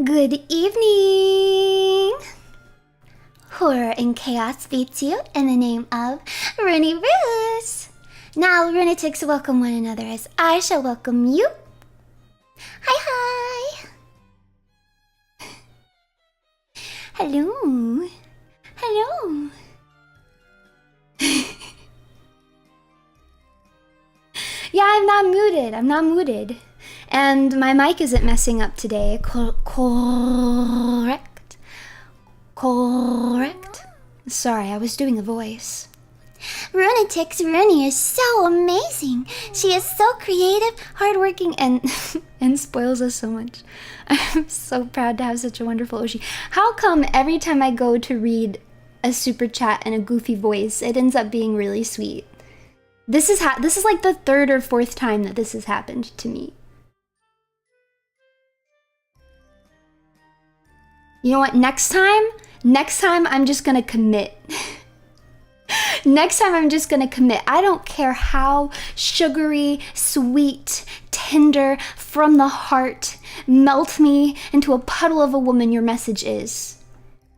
Good evening! Horror and chaos beats you in the name of Runie Ruse. Now, lunatics welcome one another as I shall welcome you. Hi, hi! Hello. Hello. Yeah, I'm not muted. I'm not muted. And my mic isn't messing up today. Correct. Correct. Sorry, I was doing a voice. Lunatics, Runie is so amazing. She is so creative, hardworking, and and spoils us so much. I'm so proud to have such a wonderful Oshi. How come every time I go to read a super chat in a goofy voice, it ends up being really sweet? This is like the third or fourth time that this has happened to me. You know what? Next time I'm just gonna commit. Next time I'm just gonna commit. I don't care how sugary, sweet, tender, from the heart, melt me into a puddle of a woman your message is.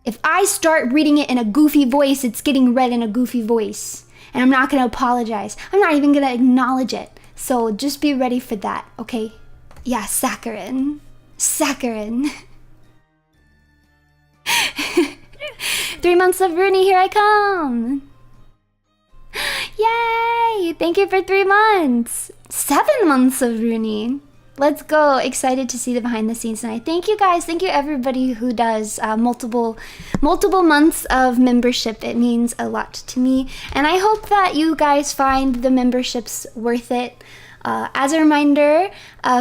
If I start reading it in a goofy voice, it's getting read in a goofy voice. And I'm not gonna apologize. I'm not even gonna acknowledge it. So just be ready for that, okay? Yeah, saccharin. Saccharin. 3 months of Runie, here I come! Yay! Thank you for 3 months! 7 months of Runie! Let's go! Excited to see the behind the scenes tonight. Thank you guys, thank you everybody who does multiple months of membership. It means a lot to me. And I hope that you guys find the memberships worth it. As a reminder,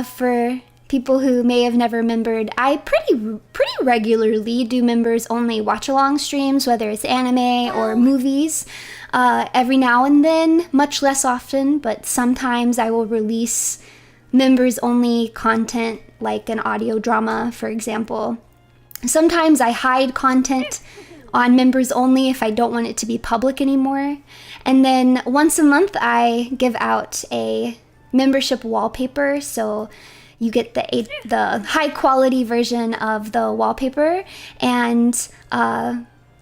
for people who may have never membered, I pretty regularly do members only watch-along streams, whether it's anime or movies. Every now and then, much less often, but sometimes I will release members only content, like an audio drama, for example. Sometimes I hide content on members only if I don't want it to be public anymore. And then once a month I give out a membership wallpaper, so you get the high quality version of the wallpaper, and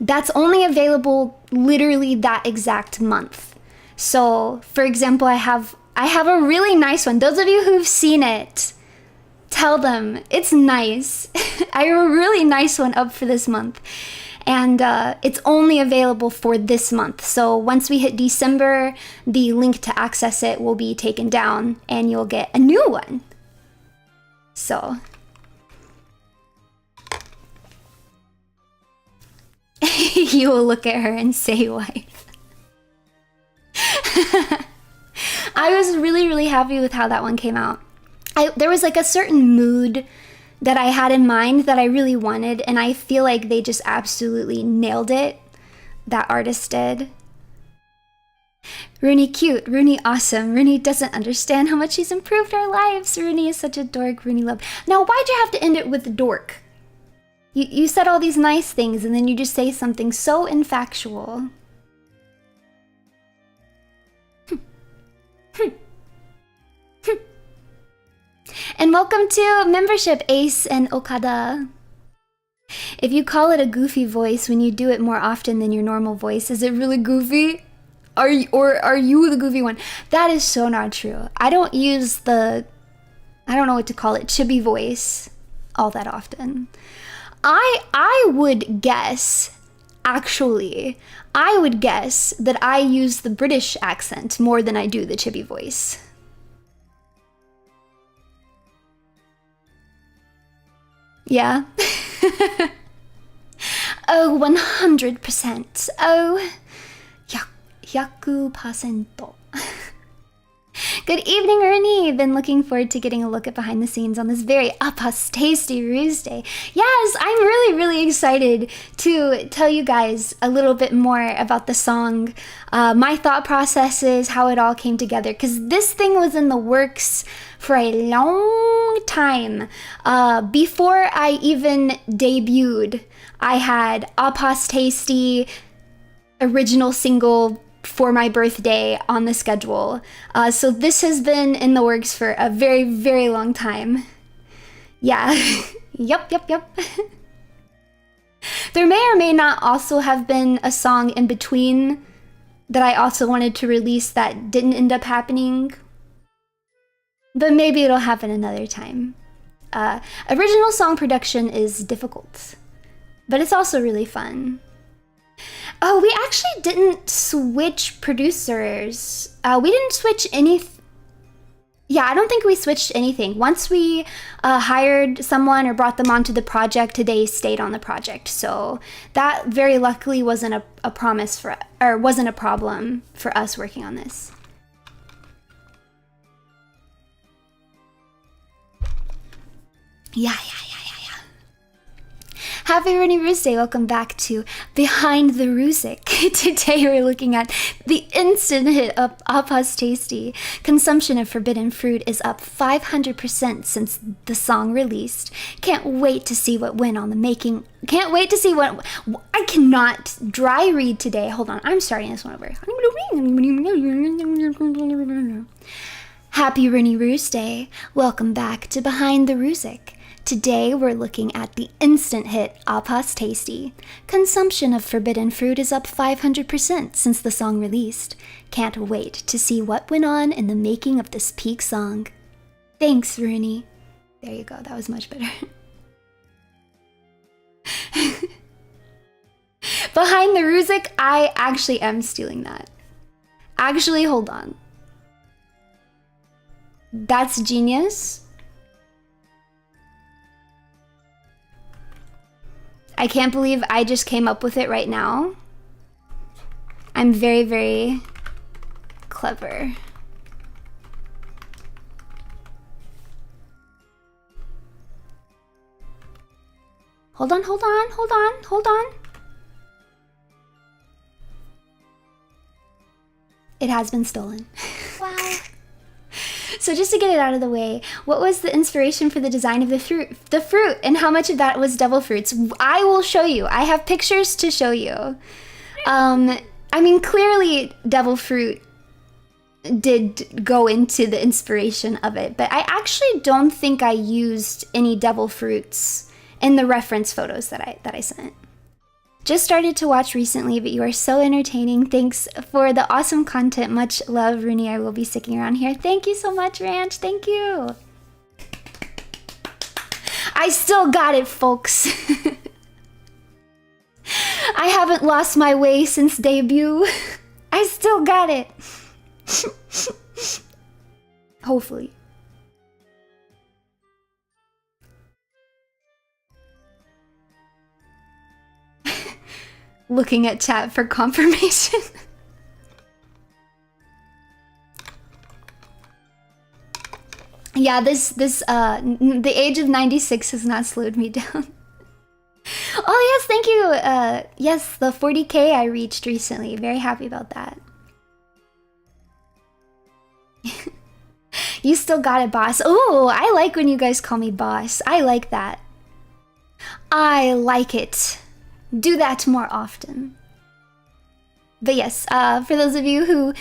that's only available literally that exact month. So for example, I have a really nice one. Those of you who've seen it, tell them it's nice. I have a really nice one up for this month, and it's only available for this month. So once we hit December, the link to access it will be taken down and you'll get a new one. So you will look at her and say wife. I was really happy with how that one came out. There was like a certain mood that I had in mind that I really wanted, and I feel like they just absolutely nailed it. That artist did. Runie cute, Runie awesome, Runie doesn't understand how much she's improved our lives. Runie is such a dork, Runie love. Now, why'd you have to end it with dork? You said all these nice things and then you just say something so infactual. And welcome to membership, Ace and Okada. If you call it a goofy voice when you do it more often than your normal voice, is it really goofy? Are you the goofy one? That is so not true. I don't use the, I don't know what to call it, chibi voice all that often. I would guess, actually, I would guess that I use the British accent more than I do the chibi voice. Yeah. Oh, 100%. Oh, 100%. Good evening, Runie. Been looking forward to getting a look at behind the scenes on this very AposTASY RUSEDAY. Yes, I'm really excited to tell you guys a little bit more about the song, my thought processes, how it all came together, because this thing was in the works for a long time. Before I even debuted, I had AposTASY original single for my birthday on the schedule. So this has been in the works for a very long time. Yeah. Yup. There may or may not also have been a song in between that I also wanted to release that didn't end up happening. But maybe it'll happen another time. Original song production is difficult, but it's also really fun. Oh, we actually didn't switch producers. We didn't switch anything. Yeah, I don't think we switched anything. Once we hired someone or brought them onto the project, they stayed on the project. So that very luckily wasn't a promise for, or wasn't a problem for us working on this. Yeah. Happy Runie RUSEDAY, welcome back to Behind the Rusic. Today we're looking at the instant hit of AposTASY. Consumption of forbidden fruit is up 500% since the song released. Can't wait to see what went on the making. Can't wait to see what, I cannot dry read today. Hold on, I'm starting this one over. Happy Runie RUSEDAY, welcome back to Behind the Rusic. Today we're looking at the instant hit AposTASY. Consumption of forbidden fruit is up 500% since the song released. Can't wait to see what went on in the making of this peak song. Thanks, Runie. There you go, that was much better. Behind the Rusic, I actually am stealing that. Actually, hold on. That's genius. I can't believe I just came up with it right now. I'm very clever. Hold on. It has been stolen. Wow. So just to get it out of the way, what was the inspiration for the design of the fruit, and how much of that was devil fruits? I will show you. I have pictures to show you. I mean, clearly devil fruit did go into the inspiration of it, but I actually don't think I used any devil fruits in the reference photos that I sent. Just started to watch recently, but you are so entertaining. Thanks for the awesome content. Much love, Runie. I will be sticking around here. Thank you so much, Ranch. Thank you. I still got it, folks. I haven't lost my way since debut. I still got it. Hopefully. Looking at chat for confirmation. Yeah, the age of 96 has not slowed me down. Oh yes, thank you. Yes, the 40K I reached recently. Very happy about that. You still got it, boss. Oh, I like when you guys call me boss. I like that. I like it. Do that more often. But yes, for those of you who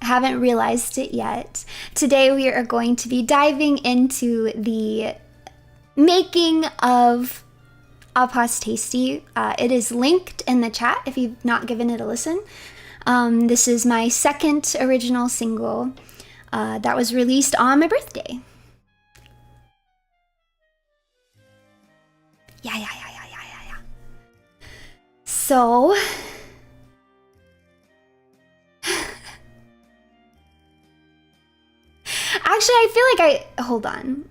haven't realized it yet, today we are going to be diving into the making of AposTASY. It is linked in the chat if you've not given it a listen. This is my second original single that was released on my birthday. Yeah. So actually, I feel like hold on.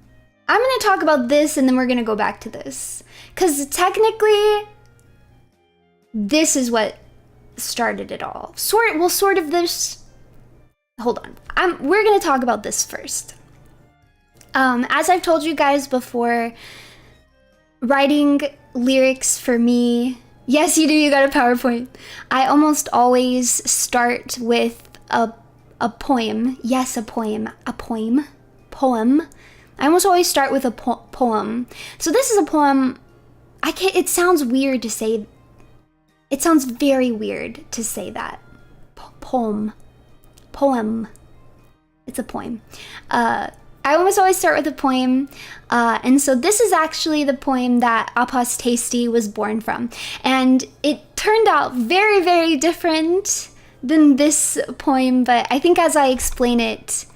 I'm gonna talk about this and then we're gonna go back to this. Because technically, this is what started it all. Sort of this. Hold on. We're gonna talk about this first. As I've told you guys before, writing lyrics for me, yes you do, you got a PowerPoint. I almost always start with a poem. Yes, a poem. Poem. I almost always start with a poem. So this is a poem. It sounds weird to say. It sounds very weird to say that. Poem. It's a poem. I almost always start with a poem. And so this is actually the poem that AposTASY was born from. And it turned out very, very different than this poem, but I think as I explain it,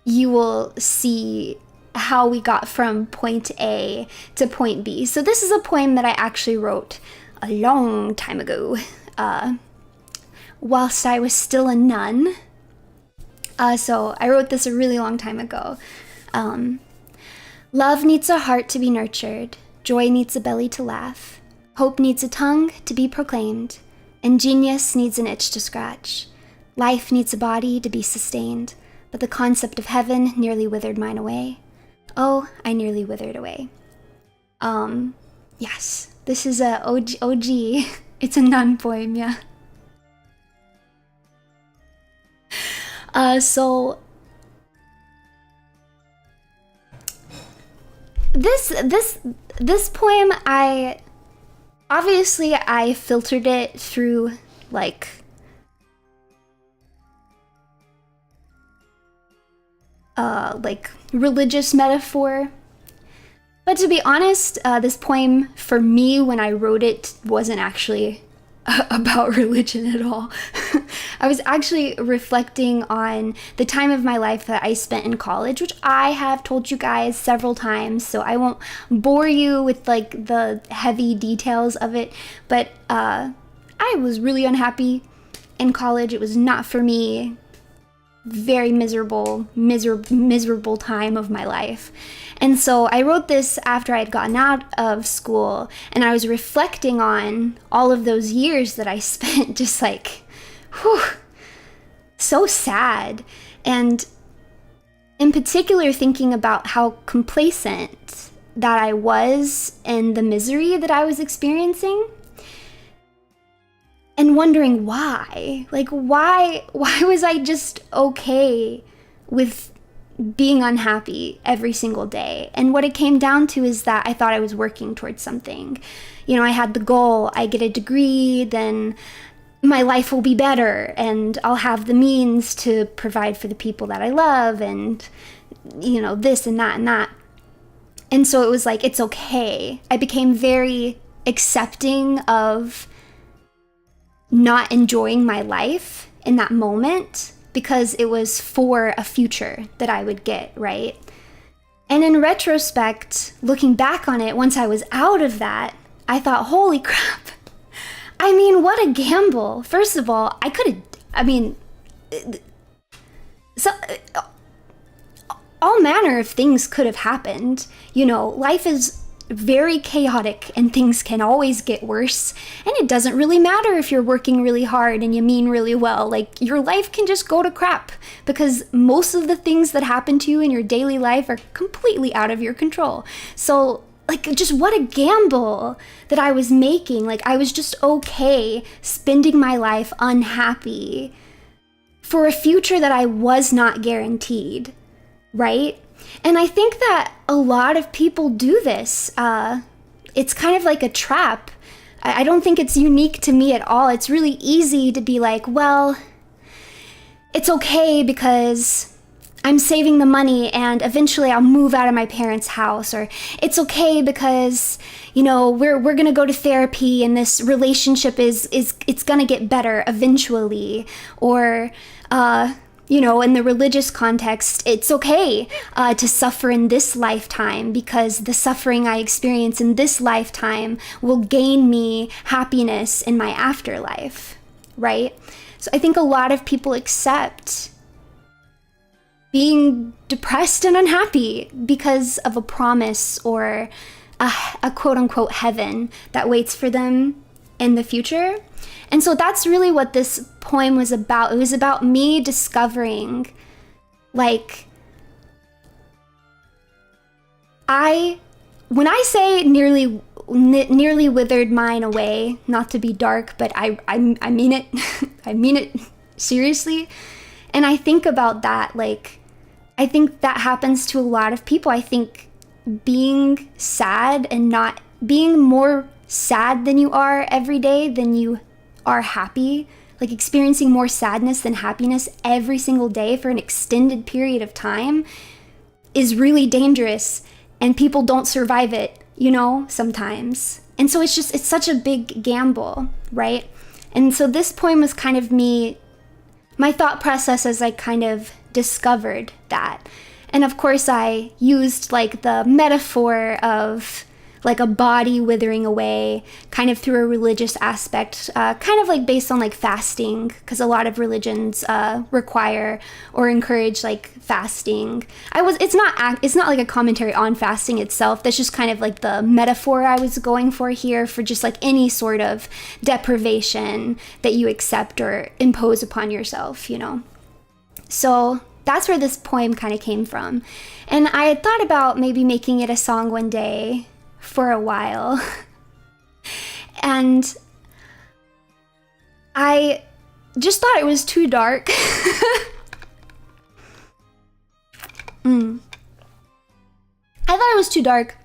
you will see how we got from point A to point B. So this is a poem that I actually wrote a long time ago, whilst I was still a nun. So I wrote this a really long time ago. Love needs a heart to be nurtured. Joy needs a belly to laugh. Hope needs a tongue to be proclaimed. And genius needs an itch to scratch. Life needs a body to be sustained. But the concept of heaven nearly withered mine away. Oh, I nearly withered away. Yes, this is a OG. It's a nun poem, yeah. So this poem, I filtered it through like religious metaphor. But to be honest, this poem for me when I wrote it wasn't actually about religion at all. I was actually reflecting on the time of my life that I spent in college, which I have told you guys several times, so I won't bore you with like the heavy details of it, but I was really unhappy in college. It was not for me. Very miserable time of my life. And so I wrote this after I had gotten out of school, and I was reflecting on all of those years that I spent just like, whew, so sad. And in particular, thinking about how complacent that I was in the misery that I was experiencing. And wondering why. Like, why was I just okay with being unhappy every single day? And what it came down to is that I thought I was working towards something. You know, I had the goal, I get a degree, then my life will be better, and I'll have the means to provide for the people that I love, and, you know, this and that and that. And so it was like, it's okay. I became very accepting of not enjoying my life in that moment because it was for a future that I would get, right? And in retrospect, looking back on it, once I was out of that, I thought, holy crap. I mean, what a gamble. First of all, all manner of things could have happened. You know, life is very chaotic and things can always get worse, and it doesn't really matter if you're working really hard and you mean really well. Like, your life can just go to crap because most of the things that happen to you in your daily life are completely out of your control. So like, just what a gamble that I was making. Like, I was just okay spending my life unhappy for a future that I was not guaranteed, right? And I think that a lot of people do this. It's kind of like a trap. I don't think it's unique to me at all. It's really easy to be like, well, it's okay because I'm saving the money and eventually I'll move out of my parents' house. Or it's okay because, you know, we're going to go to therapy and this relationship it's going to get better eventually. Or, you know, in the religious context, it's okay to suffer in this lifetime because the suffering I experience in this lifetime will gain me happiness in my afterlife, right? So I think a lot of people accept being depressed and unhappy because of a promise or a quote-unquote heaven that waits for them in the future. And so that's really what this poem was about. It was about me discovering, like, when I say nearly withered mine away, not to be dark, but I mean it. I mean it seriously. And I think about that, like, I think that happens to a lot of people. I think being sad and not being more sad than you are every day than you are happy, like experiencing more sadness than happiness every single day for an extended period of time is really dangerous, and people don't survive it, you know, sometimes. And so it's such a big gamble, right? And so this poem was kind of my thought process as I kind of discovered that. And of course I used like the metaphor of like a body withering away kind of through a religious aspect, kind of like based on like fasting, because a lot of religions require or encourage like fasting. It's not like a commentary on fasting itself. That's just kind of like the metaphor I was going for here, for just like any sort of deprivation that you accept or impose upon yourself, you know. So that's where this poem kind of came from. And I had thought about maybe making it a song one day for a while. And I just thought it was too dark. I thought it was too dark.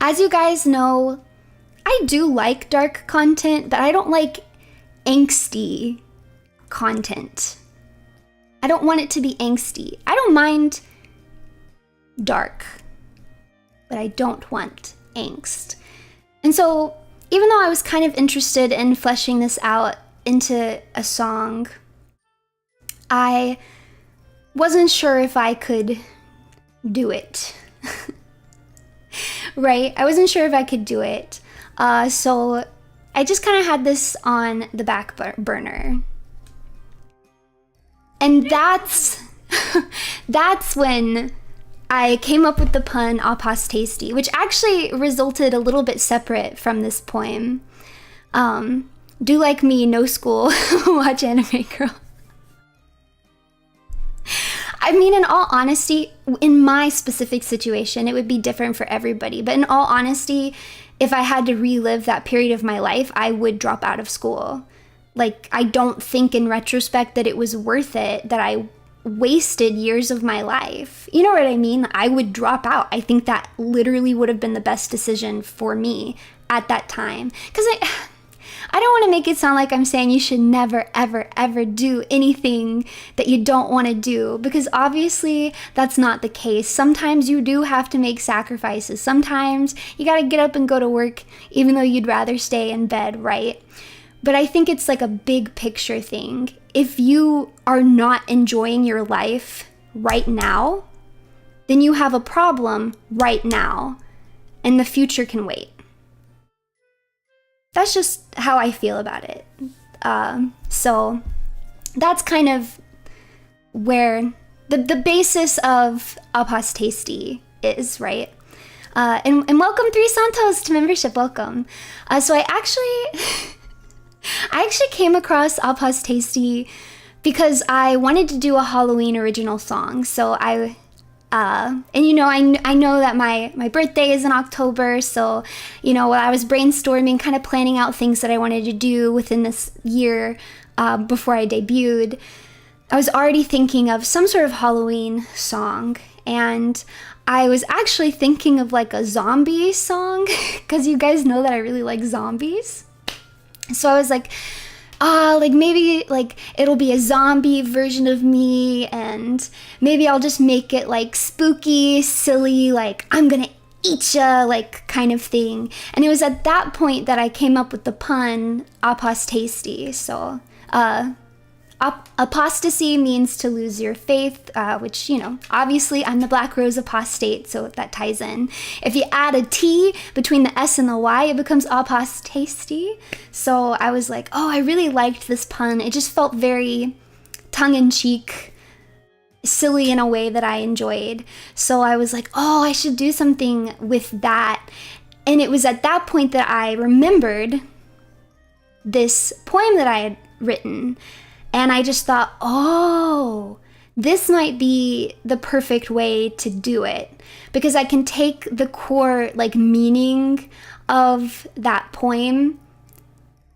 As you guys know, I do like dark content, but I don't like angsty content. I don't want it to be angsty. I don't mind dark, but I don't want angst. And so even though I was kind of interested in fleshing this out into a song, I wasn't sure if I could do it. Right? I wasn't sure if I could do it. So I just kind of had this on the back burner. And that's when I came up with the pun AposTASY, which actually resulted a little bit separate from this poem. Do like me, no school, watch anime girl. I mean, in all honesty, in my specific situation, it would be different for everybody. But in all honesty, if I had to relive that period of my life, I would drop out of school. Like, I don't think in retrospect that it was worth it, that I wasted years of my life. You know what I mean? I would drop out. I think that literally would have been the best decision for me at that time. Because I don't want to make it sound like I'm saying you should never, ever, ever do anything that you don't want to do, because obviously that's not the case. Sometimes you do have to make sacrifices. Sometimes you got to get up and go to work even though you'd rather stay in bed, right? But I think it's like a big picture thing. If you are not enjoying your life right now, then you have a problem right now, and the future can wait. That's just how I feel about it. So that's kind of where the basis of AposTASY is, right? And welcome 3 Santos to membership, welcome. So I actually came across AposTASY because I wanted to do a Halloween original song. So and you know, I know that my birthday is in October, so you know, while I was brainstorming, kind of planning out things that I wanted to do within this year before I debuted, I was already thinking of some sort of Halloween song. and I was actually thinking of like a zombie song because you guys know that I really like zombies. So I was like maybe like it'll be a zombie version of me, and maybe I'll just make it like spooky, silly, like I'm gonna eat ya, like kind of thing. And it was at that point that I came up with the pun AposTASY. So apostasy means to lose your faith, which, you know, obviously I'm the Black Rose Apostate, so that ties in. If you add a T between the S and the Y, it becomes AposTASY. So I was like, oh, I really liked this pun. It just felt very tongue-in-cheek, silly in a way that I enjoyed. So I was like, oh, I should do something with that. And it was at that point that I remembered this poem that I had written. And I just thought, oh, this might be the perfect way to do it, because I can take the core like meaning of that poem,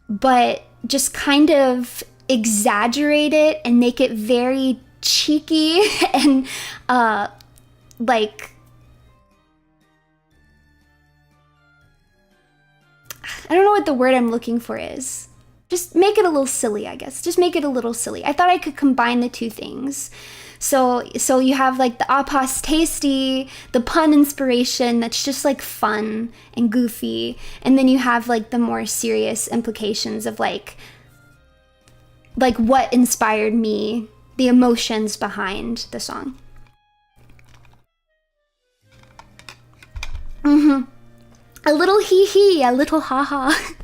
but just kind of exaggerate it and make it very cheeky and like, I don't know what the word I'm looking for is. Just make it a little silly, I guess. Just make it a little silly. I thought I could combine the two things. So you have like the AposTASY, the pun inspiration that's just like fun and goofy, and then you have like the more serious implications of like what inspired me, the emotions behind the song. A little hee-hee, a little ha-ha.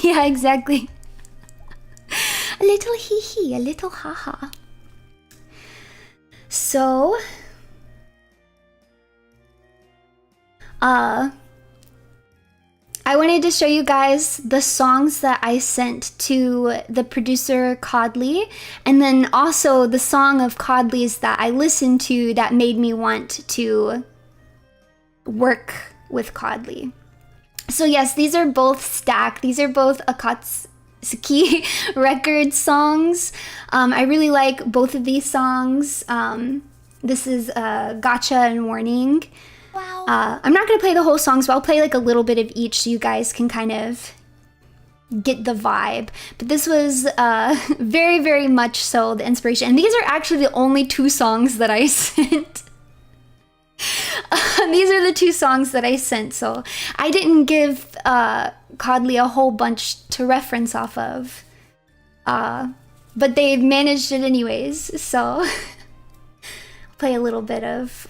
Yeah, exactly. A little hee-hee, a little ha-ha. So, I wanted to show you guys the songs that I sent to the producer Codley, and then also the song of Codley's that I listened to that made me want to work with Codley. So yes, these are both stacked. These are both AposTASY record songs. I really like both of these songs. This is Gotcha and Warning. Wow. I'm not going to play the whole songs, but I'll play like a little bit of each so you guys can kind of get the vibe. But this was very, very much so the inspiration. And these are actually the only two songs that I sent. These are the two songs that I sent, so I didn't give Codley a whole bunch to reference off of, but they managed it anyways, so I'll play a little bit of...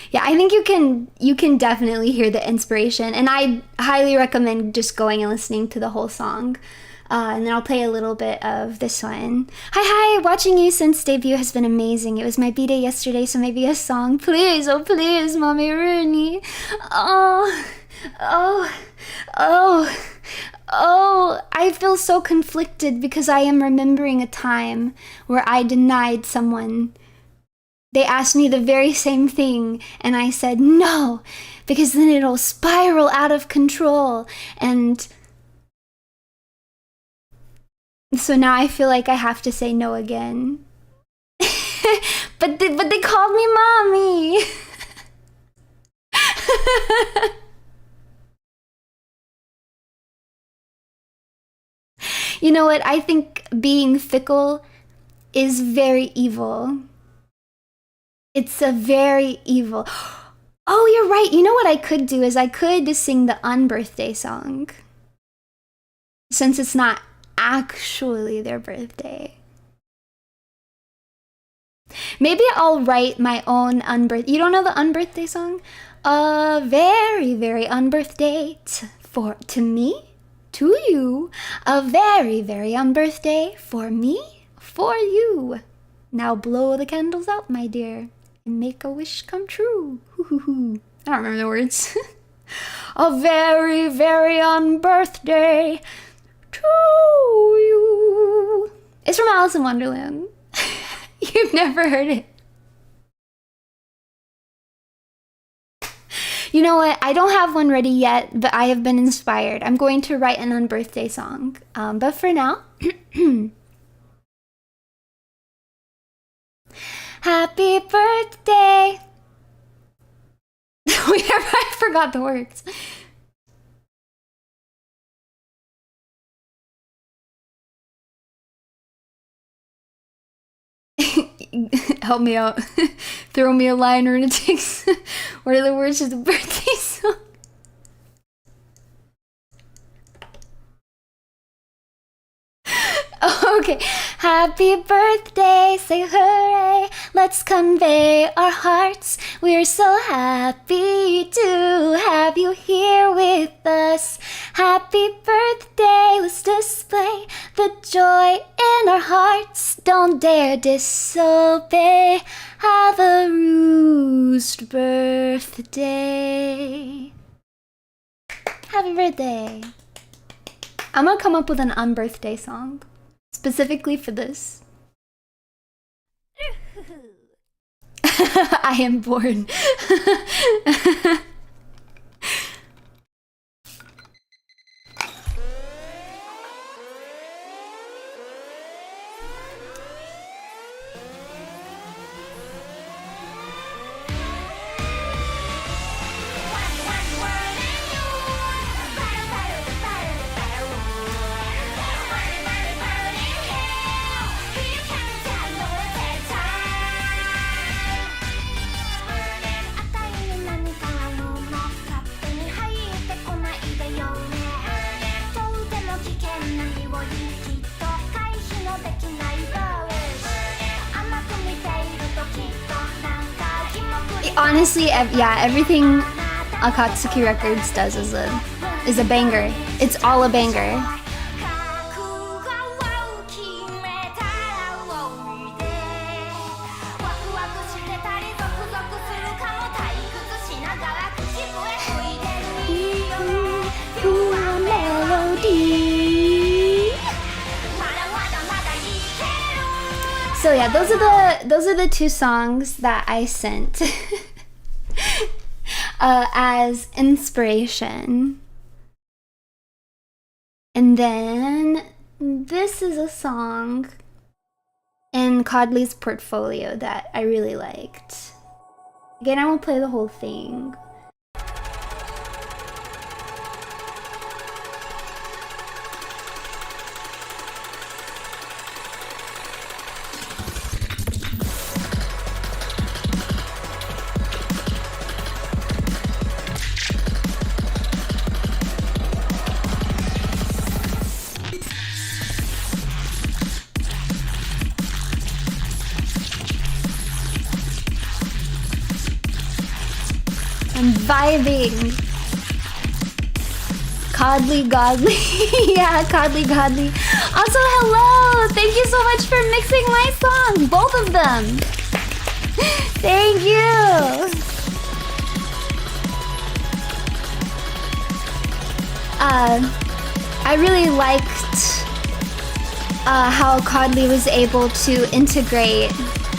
Yeah, I think you can definitely hear the inspiration, and I highly recommend just going and listening to the whole song. And then I'll play a little bit of this one. Hi, watching you since debut has been amazing. It was my b-day yesterday, so maybe a song, please. Oh, please, Mommy Runie. Oh, I feel so conflicted because I am remembering a time where I denied someone. They asked me the very same thing, and I said no, because then it'll spiral out of control. And so now I feel like I have to say no again. but they called me mommy. You know what? I think being fickle is very evil. It's a very evil... Oh, you're right. You know what I could do is I could sing the unbirthday song. Since it's not actually their birthday. Maybe I'll write my own unbirthday... You don't know the unbirthday song? A very, very unbirthday to me, to you. A very, very unbirthday for me, for you. Now blow the candles out, my dear. and make a wish come true. Hoo-hoo-hoo. I don't remember the words. A very, very on birthday to you. It's from Alice in Wonderland. You've never heard it. You know what? I don't have one ready yet, but I have been inspired. I'm going to write an on-birthday song. But for now... Happy birthday! I forgot the words. Help me out. Throw me a line, Runetics. What are the words of the birthday song? Oh, okay. Happy birthday, say hooray. Let's convey our hearts. We're so happy to have you here with us. Happy birthday, let's display the joy in our hearts. Don't dare disobey. Have a roost birthday. Happy birthday. I'm gonna come up with an on-birthday song. Specifically for this. I am born. Honestly, yeah, everything Akatsuki Records does is a banger. It's all a banger. So yeah, those are the two songs that I sent as inspiration. And then this is a song in Kodley's portfolio that I really liked. Again, I won't play the whole thing. I'm vibing. Kodley Godly. Yeah, Kodley Godly. Also, hello! Thank you so much for mixing my song. Both of them. Thank you. I really liked how Kodley was able to integrate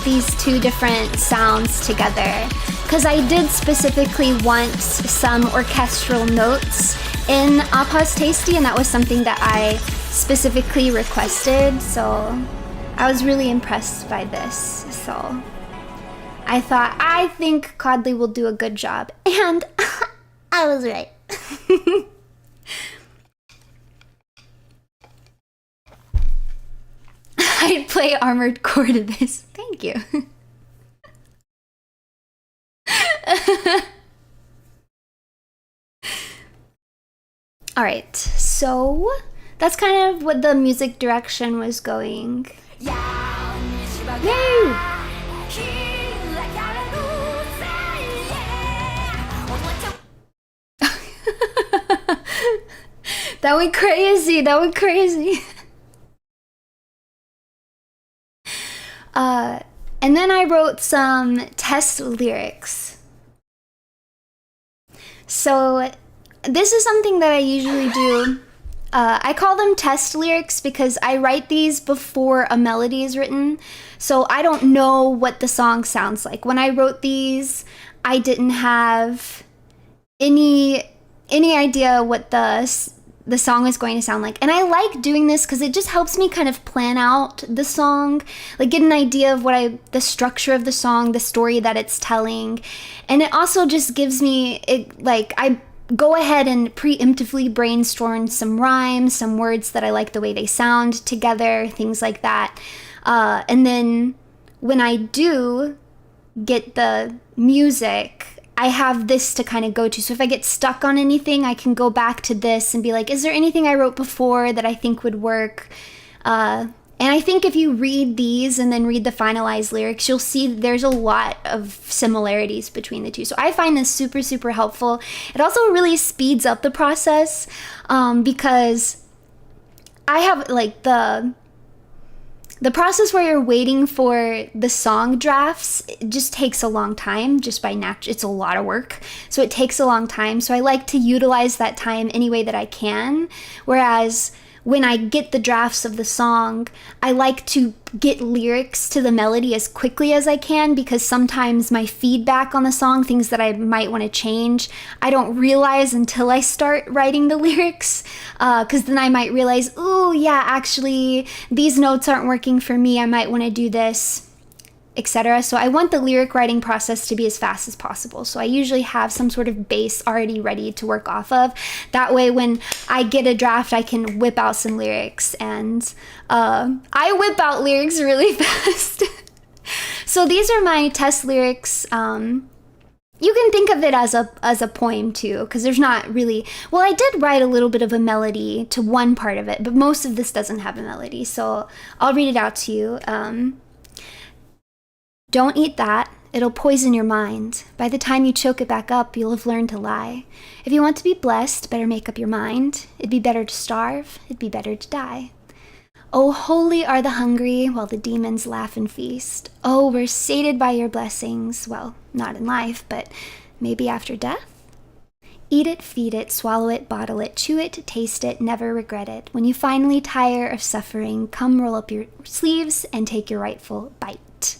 these two different sounds together. Because I did specifically want some orchestral notes in AposTASY, and that was something that I specifically requested, so I was really impressed by this. So I think Kodley will do a good job, and I was right. I'd play Armored Core to this. Thank you. Alright, so that's kind of what the music direction was going. Yay! That went crazy, that went crazy. And then I wrote some test lyrics. So this is something that I usually do. I call them test lyrics because I write these before a melody is written. So I don't know what the song sounds like. When I wrote these, I didn't have any idea what the song is going to sound like. And I like doing this because it just helps me kind of plan out the song, like get an idea of the structure of the song, the story that it's telling. And it also just gives me, I go ahead and preemptively brainstorm some rhymes, some words that I like the way they sound together, things like that. And then when I do get the music, I have this to kind of go to. So if I get stuck on anything, I can go back to this and be like, is there anything I wrote before that I think would work? And I think if you read these and then read the finalized lyrics, you'll see there's a lot of similarities between the two. So I find this super, super helpful. It also really speeds up the process because I have like the process where you're waiting for the song drafts, it just takes a long time, just by natural, it's a lot of work. So it takes a long time. So I like to utilize that time any way that I can. Whereas when I get the drafts of the song, I like to get lyrics to the melody as quickly as I can, because sometimes my feedback on the song, things that I might want to change, I don't realize until I start writing the lyrics, because then I might realize, ooh, yeah, actually, these notes aren't working for me, I might want to do this, etc. So I want the lyric writing process to be as fast as possible. So I usually have some sort of base already ready to work off of. That way when I get a draft, I can whip out some lyrics, and I whip out lyrics really fast. So these are my test lyrics. You can think of it as a poem too, because there's not really, well, I did write a little bit of a melody to one part of it, but most of this doesn't have a melody. So I'll read it out to you. Don't eat that. It'll poison your mind. By the time you choke it back up, you'll have learned to lie. If you want to be blessed, better make up your mind. It'd be better to starve. It'd be better to die. Oh, holy are the hungry, while the demons laugh and feast. Oh, we're sated by your blessings. Well, not in life, but maybe after death? Eat it, feed it, swallow it, bottle it, chew it, taste it, never regret it. When you finally tire of suffering, come roll up your sleeves and take your rightful bite.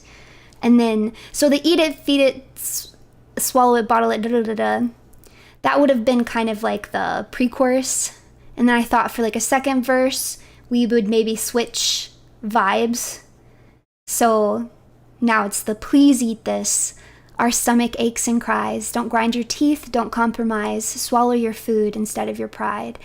And then, so the eat it, feed it, swallow it, bottle it, that would have been kind of like the pre-chorus. And then I thought for like a second verse, we would maybe switch vibes. So now it's the please eat this. Our stomach aches and cries. Don't grind your teeth, don't compromise. Swallow your food instead of your pride.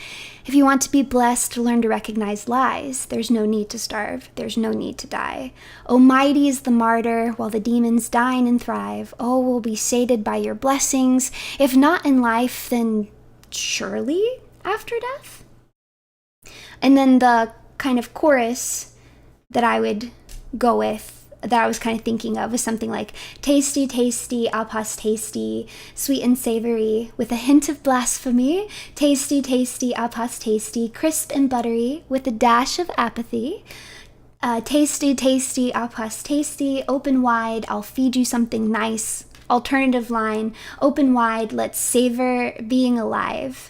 If you want to be blessed, learn to recognize lies. There's no need to starve. There's no need to die. Oh, mighty is the martyr, while the demons dine and thrive. Oh, we'll be sated by your blessings. If not in life, then surely after death? And then the kind of chorus that I would go with, that I was kind of thinking of, was something like tasty, tasty, AposTASY, sweet and savory, with a hint of blasphemy. Tasty, tasty, AposTASY, crisp and buttery, with a dash of apathy. Tasty, tasty, AposTASY, open wide, I'll feed you something nice. Alternative line, open wide, let's savor being alive.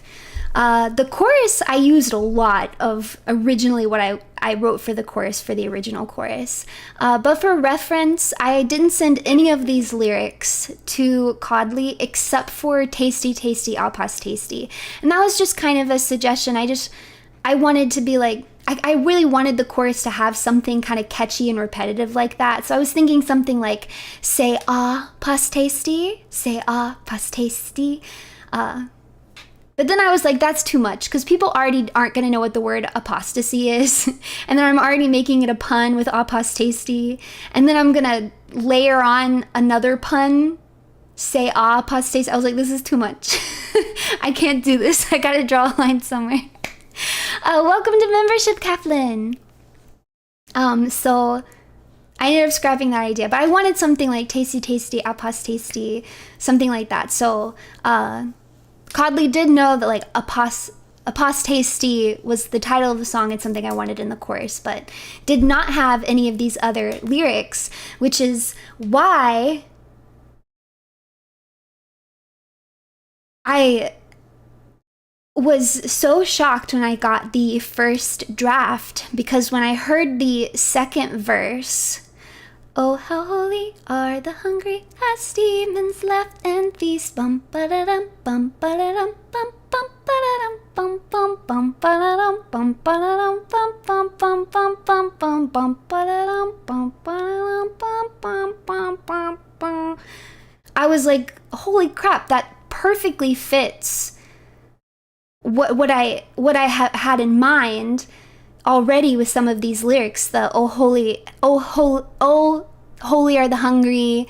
The chorus, I used a lot of originally what I wrote for the chorus for the original chorus. But for reference, I didn't send any of these lyrics to Codly except for tasty, tasty, AposTASY. And that was just kind of a suggestion. I wanted to be like, I really wanted the chorus to have something kind of catchy and repetitive like that. So I was thinking something like, say AposTASY, say AposTASY. But then I was like, that's too much, because people already aren't going to know what the word apostasy is. And then I'm already making it a pun with AposTASY. And then I'm going to layer on another pun, say AposTASY. I was like, this is too much. I can't do this. I got to draw a line somewhere. Welcome to membership, Kaplan. So I ended up scrapping that idea. But I wanted something like tasty, tasty, AposTASY, something like that. So, Codly did know that like AposTASY was the title of the song. It's something I wanted in the chorus, but did not have any of these other lyrics, which is why I was so shocked when I got the first draft, because when I heard the second verse, oh, how holy are the hungry as demons laugh and feast. Bum ba-da-dum, bum ba-da-dum, bum bum ba-da-dum, bum bum bum ba-da-dum, bum ba-da-dum, bum bum bum bum bum bum bum ba-da-dum, bum ba-da-dum, bum bum bum bum bum. I was like, holy crap, that perfectly fits what I had in mind already with some of these lyrics. The oh holy are the hungry,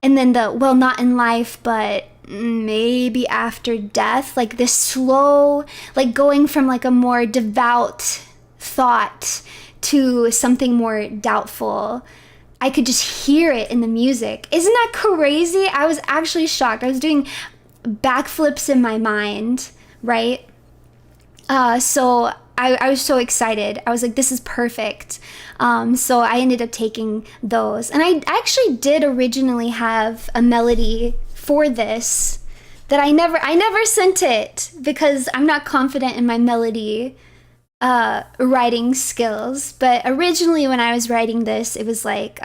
and then the well, not in life but maybe after death, like this slow, like going from like a more devout thought to something more doubtful. I could just hear it in the music. Isn't that crazy? I was actually shocked. I was doing backflips in my mind, right? So I was so excited. I was like, this is perfect. So I ended up taking those. And I actually did originally have a melody for this that I never sent it because I'm not confident in my melody writing skills. But originally when I was writing this, it was like,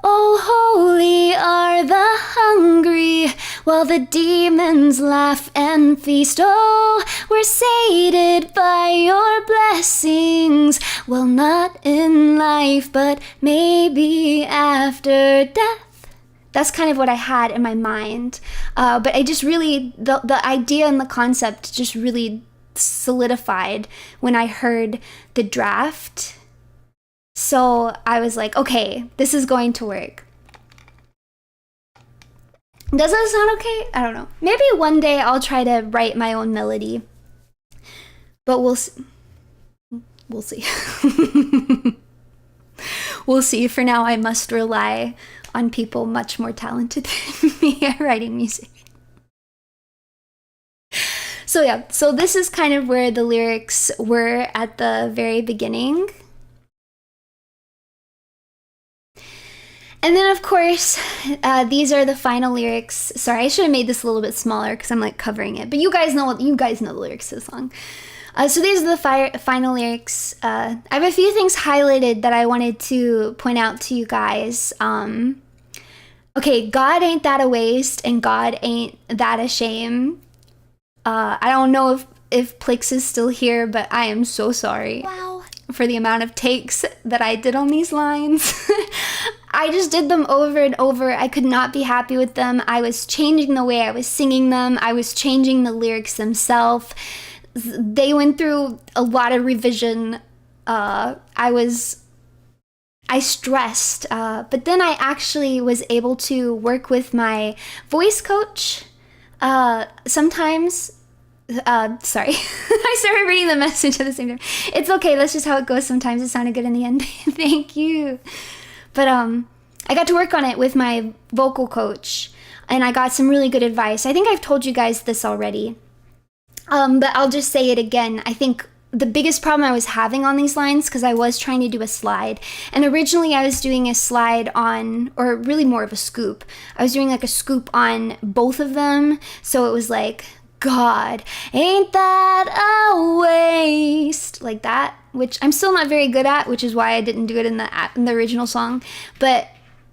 oh, holy are the hungry, while the demons laugh and feast. Oh, we're sated by your blessings. Well, not in life, but maybe after death. That's kind of what I had in my mind. But I just really, the idea and the concept just really solidified when I heard the draft. So I was like, okay, this is going to work. Does that sound okay? I don't know. Maybe one day I'll try to write my own melody. But we'll see. We'll see. We'll see. For now, I must rely on people much more talented than me at writing music. So yeah, so this is kind of where the lyrics were at the very beginning. And then, of course, these are the final lyrics. Sorry, I should have made this a little bit smaller because I'm like covering it. But you guys know the lyrics to the song. So these are the final lyrics. I have a few things highlighted that I wanted to point out to you guys. Okay, God ain't that a waste, and God ain't that a shame. I don't know if Plix is still here, but I am so sorry. Wow. For the amount of takes that I did on these lines. I just did them over and over. I could not be happy with them. I was changing the way I was singing them. I was changing the lyrics themselves. They went through a lot of revision. I stressed, but then I actually was able to work with my voice coach. Sometimes, sorry, I started reading the message at the same time. It's okay, that's just how it goes. Sometimes it sounded good in the end. Thank you. But I got to work on it with my vocal coach, and I got some really good advice. I think I've told you guys this already, but I'll just say it again. I think the biggest problem I was having on these lines, because I was trying to do a slide, and originally I was doing a slide on, or really more of a scoop. I was doing like a scoop on both of them, so it was like, God, ain't that a waste, like that, which I'm still not very good at, which is why I didn't do it in the original song. But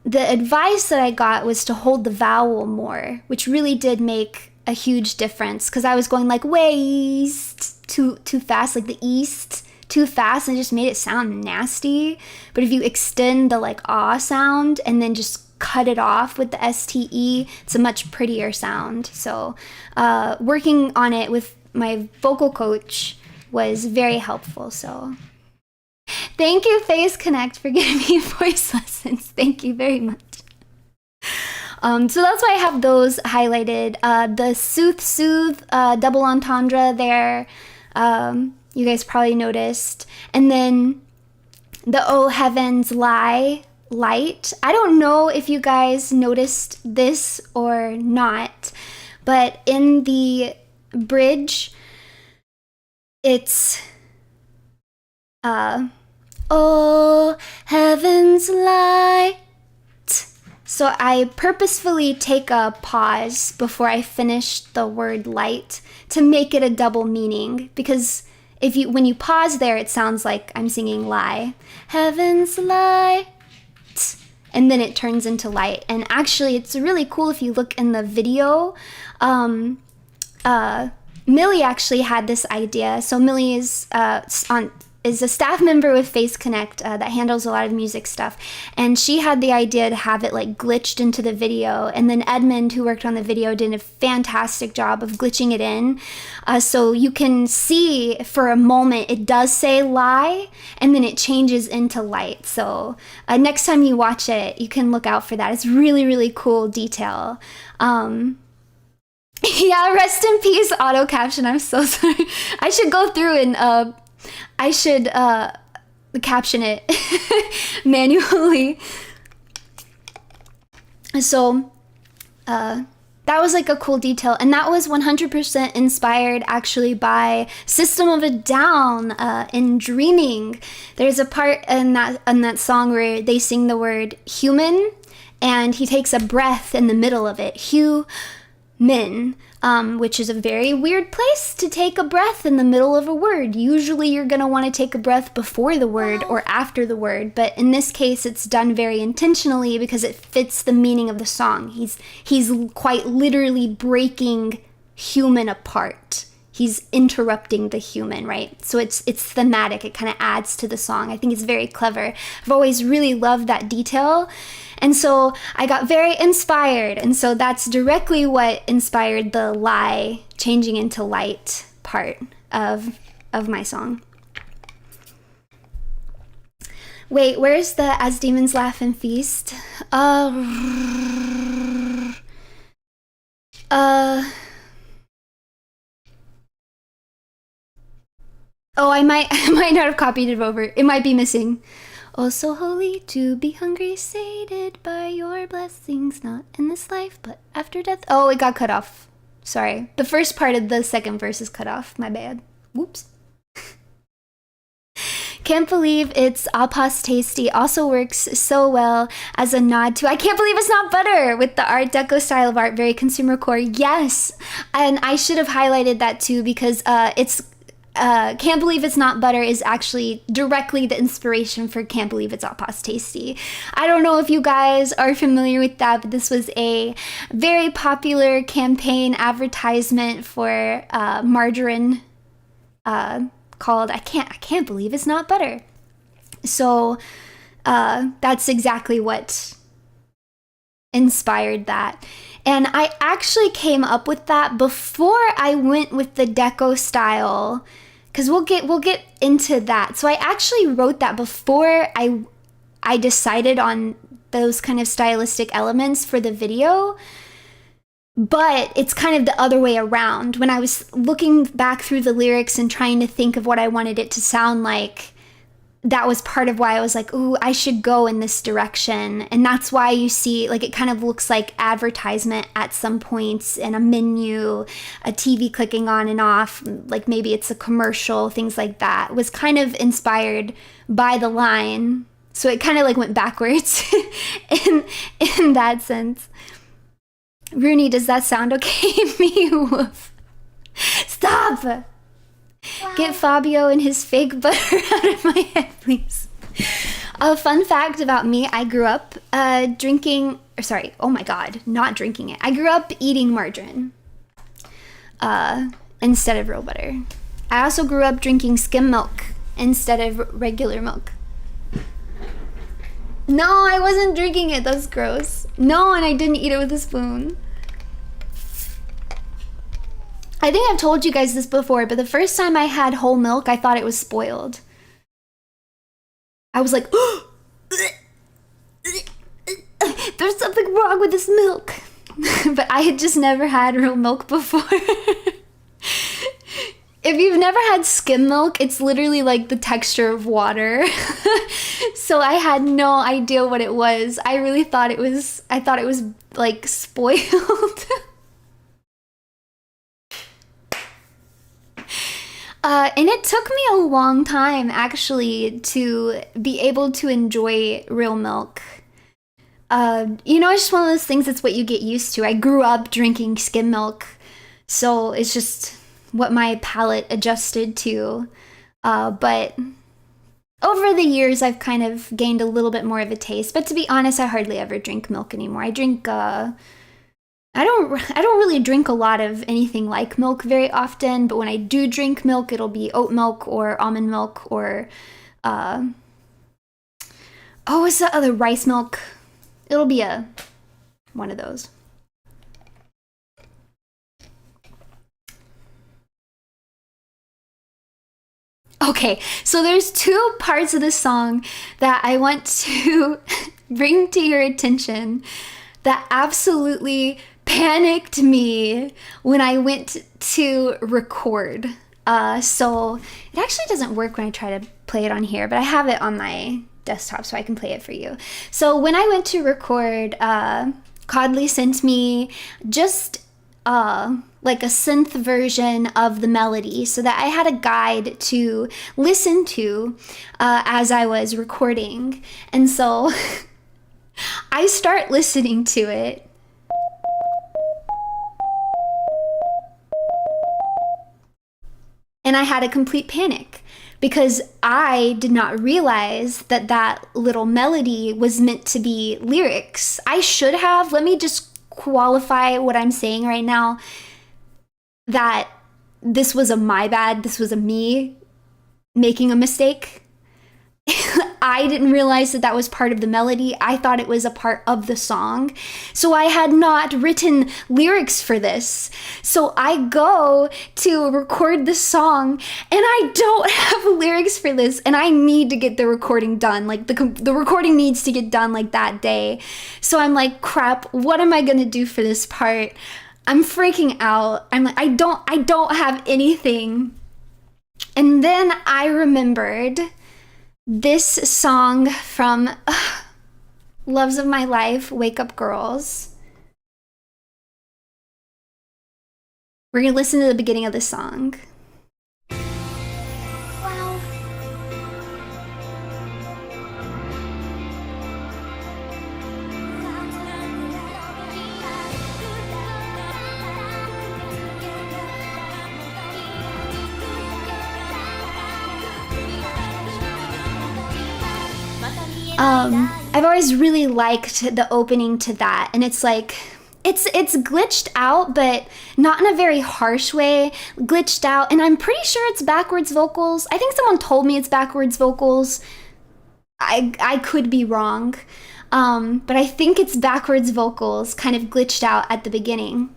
the advice that I got was to hold the vowel more, which really did make a huge difference, because I was going like waste too fast, like the east too fast, and it just made it sound nasty. But if you extend the like ah sound and then just cut it off with the STE, it's a much prettier sound. So working on it with my vocal coach was very helpful. So thank you, Face Connect, for giving me voice lessons. Thank you very much. So that's why I have those highlighted. The soothe double entendre there, you guys probably noticed. And then the oh heavens lie, light. I don't know if you guys noticed this or not, but in the bridge, it's oh heaven's light. So I purposefully take a pause before I finish the word light to make it a double meaning, because when you pause there, it sounds like I'm singing lie. Heaven's light. And then it turns into light. And actually, it's really cool if you look in the video. Millie actually had this idea. So Millie is a staff member with Face Connect that handles a lot of music stuff, and she had the idea to have it like glitched into the video, and then Edmund, who worked on the video, did a fantastic job of glitching it in, so you can see for a moment it does say lie, and then it changes into light. So next time you watch it, you can look out for that. It's really, really cool detail. Yeah, rest in peace, auto caption. I'm so sorry. I should go through and I should caption it manually. So that was like a cool detail, and that was 100% inspired actually by System of a Down in Dreaming. There's a part in that song where they sing the word human, and he takes a breath in the middle of it. Human. Which is a very weird place to take a breath in the middle of a word. Usually you're going to want to take a breath before the word or after the word, but in this case it's done very intentionally because it fits the meaning of the song. He's quite literally breaking human apart. He's interrupting the human, right? So it's thematic. It kind of adds to the song. I think it's very clever. I've always really loved that detail. And so I got very inspired. And so that's directly what inspired the lie changing into light part of my song. Wait, where's the As Demons Laugh and Feast? Oh, I might not have copied it over. It might be missing. Oh, so holy to be hungry, sated by your blessings, not in this life, but after death. Oh, it got cut off. Sorry. The first part of the second verse is cut off. My bad. Whoops. Can't believe it's AposTASY also works so well as a nod to I Can't Believe It's Not Butter with the Art Deco style of art, very consumer core. Yes. And I should have highlighted that too, because Can't Believe It's Not Butter is actually directly the inspiration for Can't Believe It's AposTASY. I don't know if you guys are familiar with that, but this was a very popular campaign advertisement for margarine called I Can't Believe It's Not Butter. So that's exactly what inspired that. And I actually came up with that before I went with the deco style, because we'll get into that. So I actually wrote that before I decided on those kind of stylistic elements for the video. But it's kind of the other way around. When I was looking back through the lyrics and trying to think of what I wanted it to sound like, that was part of why I was like, ooh, I should go in this direction. And that's why you see, like, it kind of looks like advertisement at some points in a menu, a TV clicking on and off, like maybe it's a commercial, things like that. It was kind of inspired by the line. So it kind of like went backwards in that sense. Runie, does that sound okay? Me, woof. Stop! Wow. Get Fabio and his fake butter out of my head, please. A fun fact about me, I grew up not drinking it. I grew up eating margarine instead of real butter. I also grew up drinking skim milk instead of regular milk. No, I wasn't drinking it. That's gross. No, and I didn't eat it with a spoon. I think I've told you guys this before, but the first time I had whole milk, I thought it was spoiled. I was like, there's something wrong with this milk. But I had just never had real milk before. If you've never had skim milk, it's literally like the texture of water. So I had no idea what it was. I really thought it was, like spoiled. And it took me a long time actually to be able to enjoy real milk. You know, it's just one of those things, it's what you get used to. I grew up drinking skim milk, so it's just what my palate adjusted to. But over the years, I've kind of gained a little bit more of a taste. But to be honest, I hardly ever drink milk anymore. I drink, I don't really drink a lot of anything like milk very often, but when I do drink milk, it'll be oat milk or almond milk or, what's the other, rice milk? It'll be one of those. Okay, so there's two parts of the song that I want to bring to your attention that absolutely panicked me when I went to record. So it actually doesn't work when I try to play it on here, but I have it on my desktop so I can play it for you. So when I went to record, Codley sent me just like a synth version of the melody so that I had a guide to listen to as I was recording. And so I start listening to it. And I had a complete panic because I did not realize that that little melody was meant to be lyrics. I should have, let me just qualify what I'm saying right now, that this was a my bad, this was a me making a mistake. I didn't realize that that was part of the melody. I thought it was a part of the song. So I had not written lyrics for this. So I go to record the song and I don't have lyrics for this, and I need to get the recording done. Like the recording needs to get done like that day. So I'm like, crap, what am I gonna do for this part? I'm freaking out. I'm like, I don't have anything. And then I remembered this song from Loves of My Life, Wake Up Girls. We're gonna listen to the beginning of the song. Wow. I've always really liked the opening to that, and it's like, it's glitched out, but not in a very harsh way, glitched out, and I'm pretty sure it's backwards vocals. I think someone told me it's backwards vocals. I could be wrong, but I think it's backwards vocals kind of glitched out at the beginning.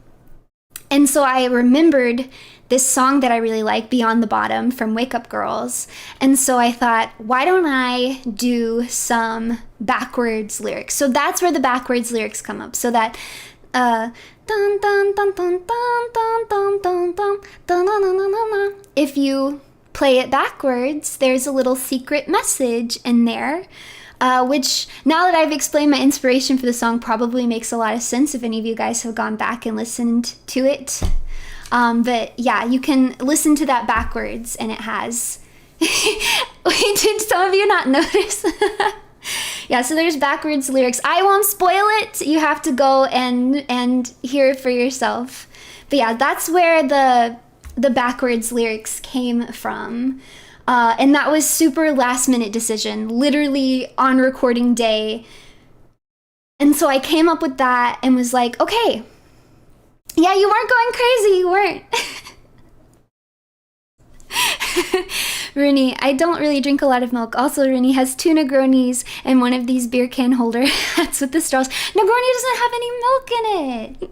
And so I remembered this song that I really like, Beyond the Bottom from Wake Up Girls. And so I thought, why don't I do some backwards lyrics? So that's where the backwards lyrics come up. So that dun dun dun dun dun dun dun dun dun dun. If you play it backwards, there's a little secret message in there. Which, now that I've explained my inspiration for the song, probably makes a lot of sense if any of you guys have gone back and listened to it. But yeah, you can listen to that backwards, and it has... Wait, did some of you not notice? Yeah, so there's backwards lyrics. I won't spoil it. You have to go and hear it for yourself. But yeah, that's where the backwards lyrics came from. And that was super last minute decision, literally on recording day. And so I came up with that and was like, okay, yeah, you weren't going crazy, you weren't. Runie, I don't really drink a lot of milk. Also, Runie has 2 Negronis and one of these beer can holder hats with the straws. Negroni doesn't have any milk in it.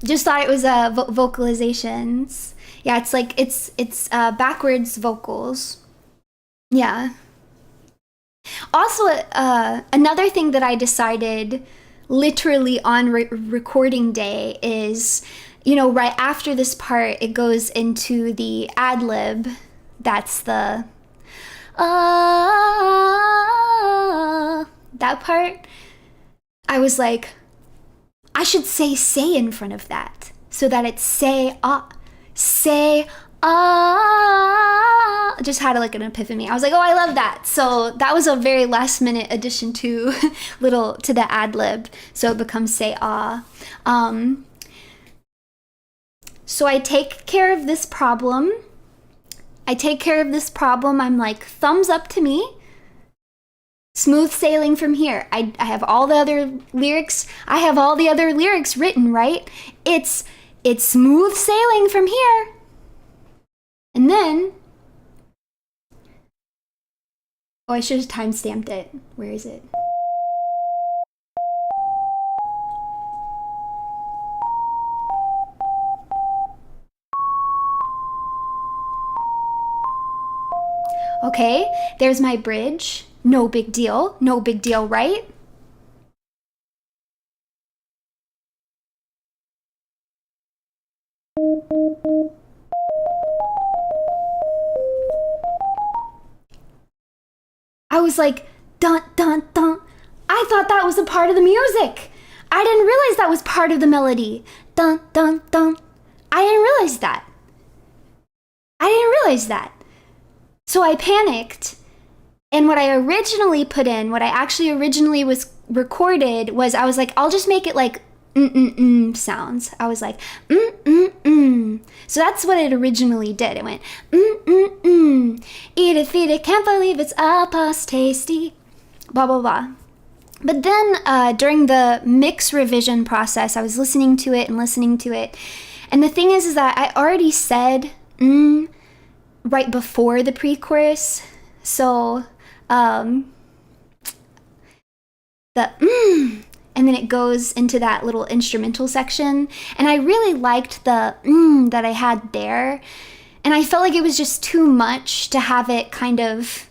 Just thought it was vocalizations. Yeah, it's like it's backwards vocals. Yeah. Also, another thing that I decided literally on recording day is, you know, right after this part, it goes into the ad lib. That's the that part. I was like, I should say in front of that, so that it's say just had like an epiphany. I was like, oh, I love that. So that was a very last minute addition to to the ad lib, so it becomes say so I take care of this problem. I'm like, thumbs up to me. Smooth sailing from here. I have all the other lyrics. I have all the other lyrics written, right? It's smooth sailing from here. And then, oh, I should have timestamped it. Where is it? Okay, there's my bridge. No big deal, right? I was like, dun, dun, dun. I thought that was a part of the music. I didn't realize that was part of the melody. Dun, dun, dun. I didn't realize that. So I panicked. And what I originally put in, what I actually originally was recorded was, I was like, I'll just make it like sounds. I was like, So that's what it originally did. It went, Eat it, feed it, can't believe it's AposTASY, blah, blah, blah. But then during the mix revision process, I was listening to it. And the thing is that I already said right before the pre-chorus. So and then it goes into that little instrumental section. And I really liked the that I had there. And I felt like it was just too much to have it kind of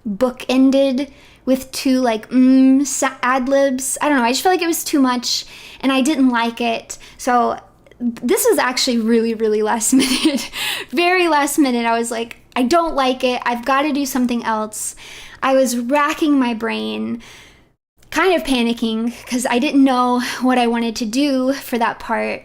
bookended with two like ad-libs. I don't know, I just felt like it was too much and I didn't like it. So this was actually really, really last minute. Very last minute. I was like, I don't like it. I've got to do something else. I was racking my brain, kind of panicking because I didn't know what I wanted to do for that part.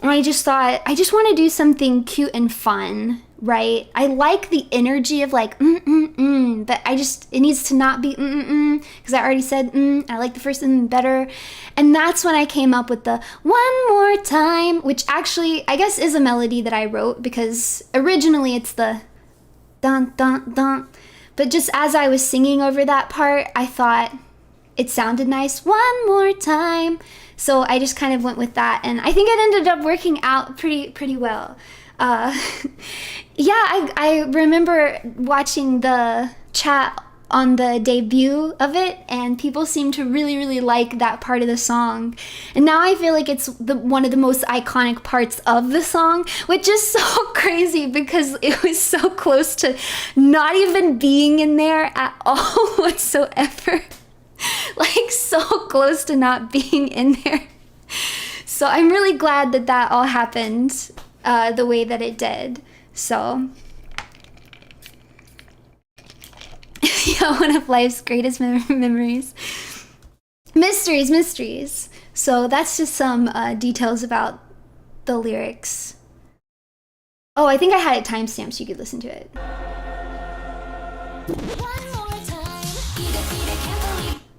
And I just thought, I just want to do something cute and fun, right? I like the energy of like, but it needs to not be because I already said I like the first better. And that's when I came up with the one more time, which actually, I guess is a melody that I wrote because originally it's the dun, dun, dun. But just as I was singing over that part, I thought it sounded nice. One more time. So I just kind of went with that. And I think it ended up working out pretty well. Yeah, I remember watching the chat on the debut of it, and people seem to really, really like that part of the song. And now I feel like it's one of the most iconic parts of the song, which is so crazy because it was so close to not even being in there at all whatsoever. Like so close to not being in there. So I'm really glad that that all happened the way that it did. So yeah, one of life's greatest memories. Mysteries. So that's just some details about the lyrics. Oh, I think I had it timestamped so you could listen to it.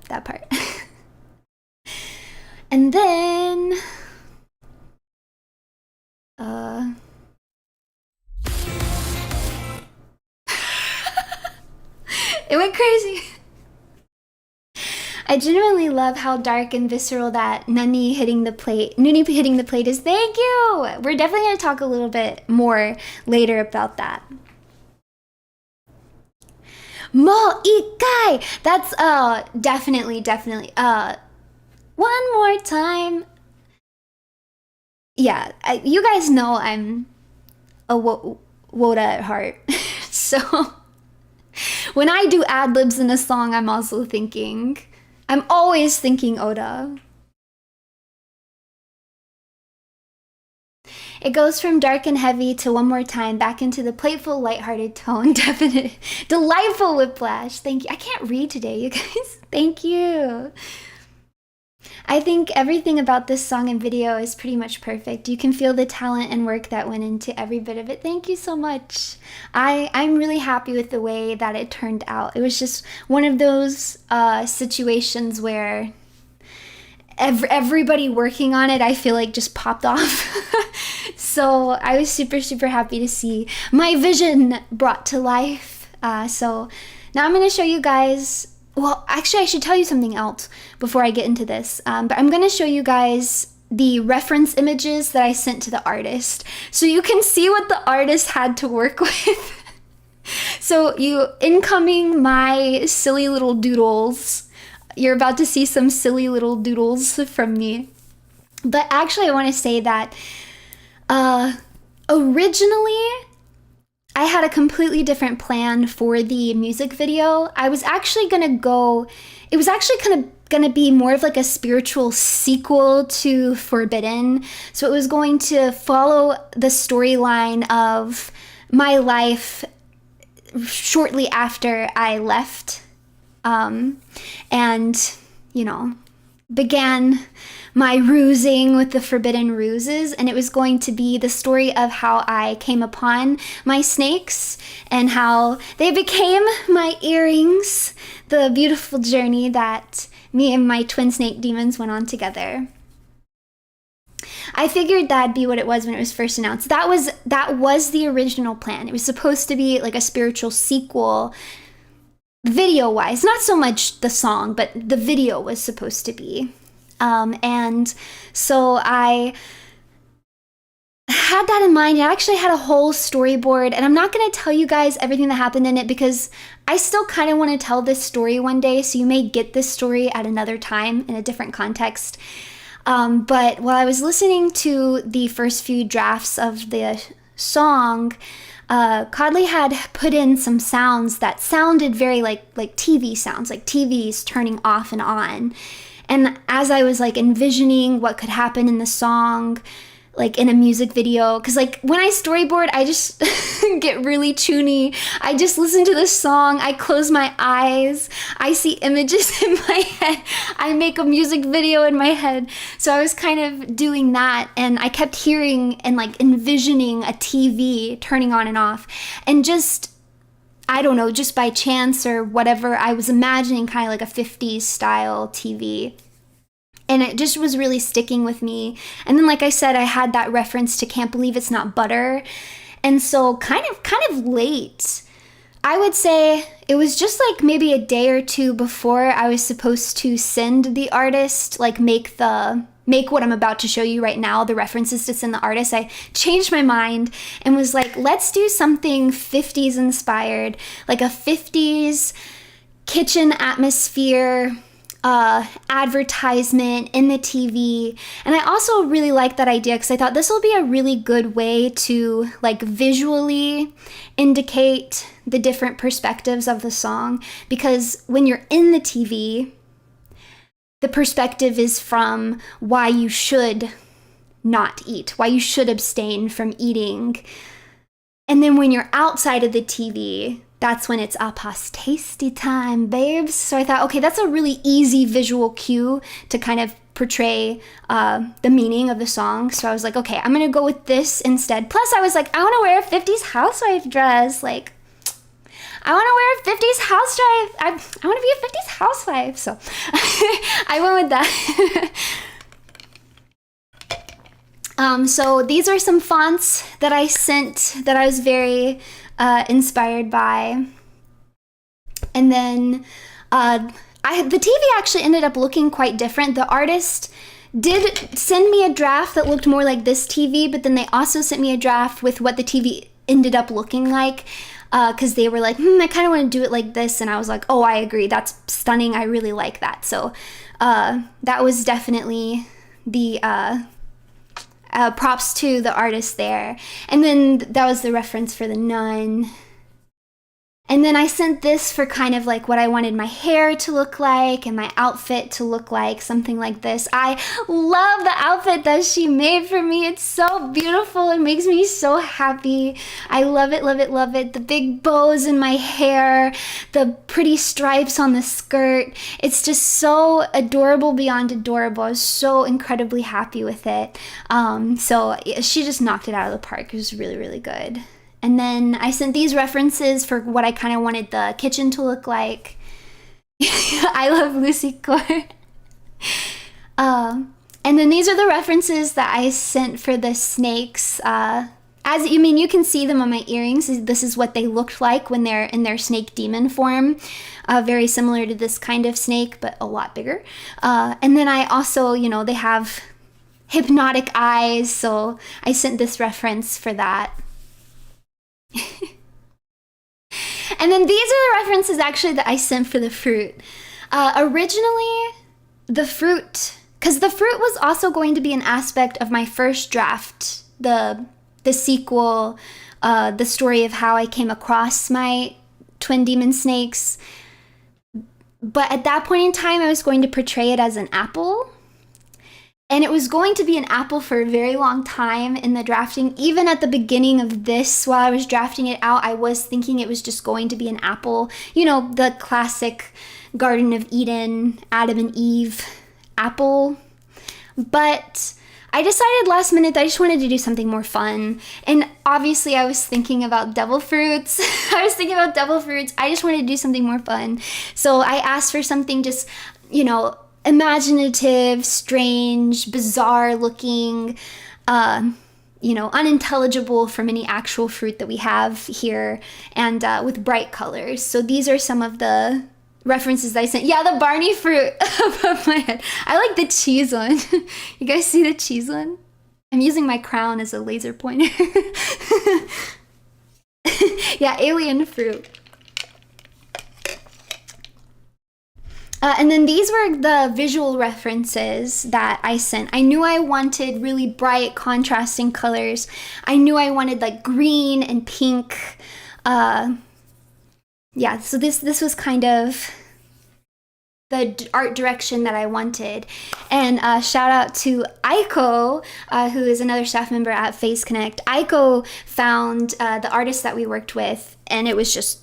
That part. And then it went crazy. I genuinely love how dark and visceral that Nuni hitting the plate is. Thank you! We're definitely going to talk a little bit more later about that. Mo ikai! That's definitely one more time. Yeah, you guys know I'm a Woda at heart. So when I do ad-libs in a song, I'm always thinking Oda. It goes from dark and heavy to one more time back into the playful, lighthearted tone. Definite, delightful whiplash. Thank you. I can't read today, you guys. Thank you. I think everything about this song and video is pretty much perfect. You can feel the talent and work that went into every bit of it. Thank you so much. I'm really happy with the way that it turned out. It was just one of those situations where everybody working on it, I feel like, just popped off. So I was super, super happy to see my vision brought to life. So now I'm going to show you guys. Well, actually, I should tell you something else before I get into this. But I'm going to show you guys the reference images that I sent to the artist, so you can see what the artist had to work with. So incoming my silly little doodles. You're about to see some silly little doodles from me. But actually, I want to say that originally, I had a completely different plan for the music video. I was actually gonna it was actually kind of gonna be more of like a spiritual sequel to Forbidden. So it was going to follow the storyline of my life shortly after I left, and, you know, began my rusing with the forbidden ruses, and it was going to be the story of how I came upon my snakes and how they became my earrings, the beautiful journey that me and my twin snake demons went on together. I figured that'd be what it was when it was first announced. That was the original plan. It was supposed to be like a spiritual sequel, video-wise. Not so much the song, but the video was supposed to be. And so I had that in mind. I actually had a whole storyboard, and I'm not going to tell you guys everything that happened in it because I still kind of want to tell this story one day, so you may get this story at another time in a different context. But while I was listening to the first few drafts of the song, Codley had put in some sounds that sounded very like TV sounds, like TVs turning off and on. And as I was like envisioning what could happen in the song, like in a music video, because like when I storyboard, I just get really toony. I just listen to the song, I close my eyes, I see images in my head, I make a music video in my head. So I was kind of doing that, and I kept hearing and like envisioning a TV turning on and off, and just, I don't know, just by chance or whatever, I was imagining kind of like a 50s style TV. And it just was really sticking with me. And then, like I said, I had that reference to Can't Believe It's Not Butter. And so kind of late, I would say it was just like maybe a day or two before I was supposed to send the artist, like make what I'm about to show you right now, the references to send the artist. I changed my mind and was like, let's do something 50s inspired, like a 50s kitchen atmosphere, advertisement in the TV. And I also really liked that idea because I thought this will be a really good way to like visually indicate the different perspectives of the song, because when you're in the TV, the perspective is from why you should not eat, why you should abstain from eating. And then when you're outside of the TV, that's when it's AposTASY time, babes. So I thought, okay, that's a really easy visual cue to kind of portray the meaning of the song. So I was like, okay, I'm gonna go with this instead. Plus I was like, I wanna wear a 50s housewife dress. Like, I wanna wear a 50s housewife. I wanna be a 50s housewife. So I went with that. So these are some fonts that I sent that I was very inspired by. And then the TV actually ended up looking quite different. The artist did send me a draft that looked more like this TV, but then they also sent me a draft with what the TV ended up looking like, because they were like, I kind of want to do it like this. And I was like, oh, I agree. That's stunning. I really like that. So that was definitely the props to the artist there. And then that was the reference for the nun. And then I sent this for kind of like what I wanted my hair to look like and my outfit to look like, something like this. I love the outfit that she made for me. It's so beautiful. It makes me so happy. I love it, love it, love it. The big bows in my hair, the pretty stripes on the skirt. It's just so adorable beyond adorable. I was so incredibly happy with it. So she just knocked it out of the park. It was really, really good. And then I sent these references for what I kind of wanted the kitchen to look like. I love Lucy Core. And then these are the references that I sent for the snakes. You can see them on my earrings. This is what they looked like when they're in their snake demon form. Very similar to this kind of snake, but a lot bigger. And then I also, they have hypnotic eyes. So I sent this reference for that. And then these are the references actually that I sent for the fruit. Originally, the fruit, because the fruit was also going to be an aspect of my first draft, the sequel, the story of how I came across my twin demon snakes. But at that point in time, I was going to portray it as an apple. And it was going to be an apple for a very long time in the drafting. Even at the beginning of this, while I was drafting it out, I was thinking it was just going to be an apple. The classic Garden of Eden, Adam and Eve apple. But I decided last minute that I just wanted to do something more fun. And obviously I was thinking about devil fruits. I just wanted to do something more fun. So I asked for something just, imaginative, strange, bizarre looking, unintelligible from any actual fruit that we have here, and with bright colors. So these are some of the references that I sent. Yeah, the Barney fruit above my head. I like the cheese one. You guys see the cheese one? I'm using my crown as a laser pointer. Yeah, alien fruit. And then these were the visual references that I sent. I knew I wanted really bright, contrasting colors. I knew I wanted like green and pink. So this was kind of the art direction that I wanted. And shout out to Aiko, who is another staff member at Face Connect. Aiko found the artist that we worked with, and it was just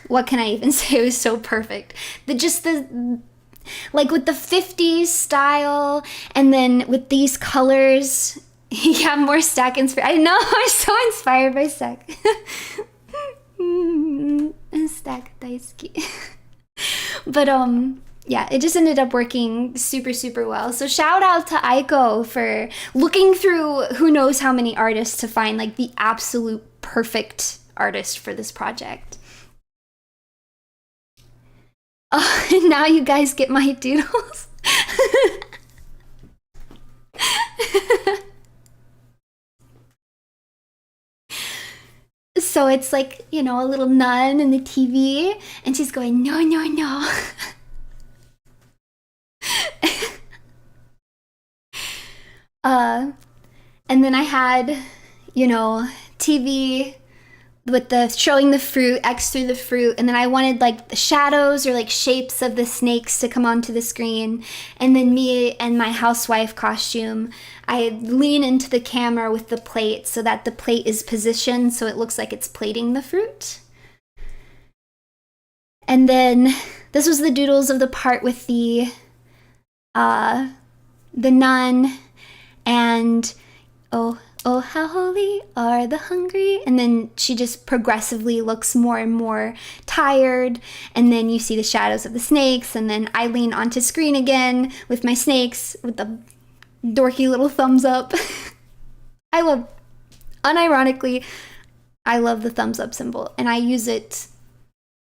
what can I even say? It was so perfect. With the 50s style, and then with these colors. Yeah, more Stack inspired. I know, I'm so inspired by Stack. Stack daisuki. But yeah, it just ended up working super, super well. So shout out to Aiko for looking through who knows how many artists to find like the absolute perfect artist for this project. And now you guys get my doodles. So it's like, a little nun in the TV, and she's going, no, no, no. And then I had, TV with the showing the fruit, X through the fruit, and then I wanted like the shadows or like shapes of the snakes to come onto the screen. And then me and my housewife costume, I lean into the camera with the plate so that the plate is positioned so it looks like it's plating the fruit. And then this was the doodles of the part with the nun, and oh, how holy are the hungry. And then she just progressively looks more and more tired. And then you see the shadows of the snakes. And then I lean onto screen again with my snakes with the dorky little thumbs up. Unironically, I love the thumbs up symbol. And I use it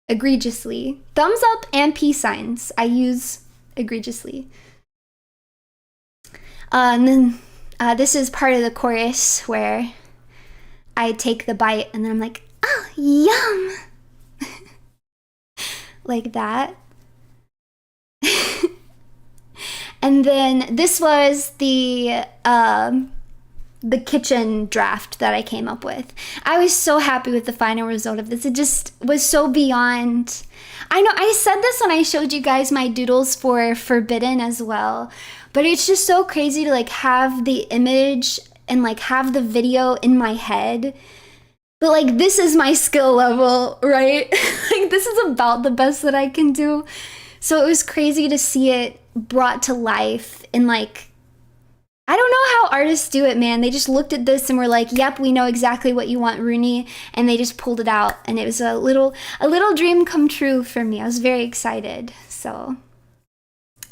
egregiously. Thumbs up and peace signs I use egregiously. And then this is part of the chorus where I take the bite and then I'm like, oh, yum! Like that. And then this was the the kitchen draft that I came up with. I was so happy with the final result of this. It just was so beyond. I know I said this when I showed you guys my doodles for Forbidden as well, but it's just so crazy to like have the image and like have the video in my head. But like, this is my skill level, right? Like, this is about the best that I can do. So it was crazy to see it brought to life in like, I don't know how artists do it, man. They just looked at this and were like, yep, we know exactly what you want, Runie. And they just pulled it out. And it was a little dream come true for me. I was very excited, so.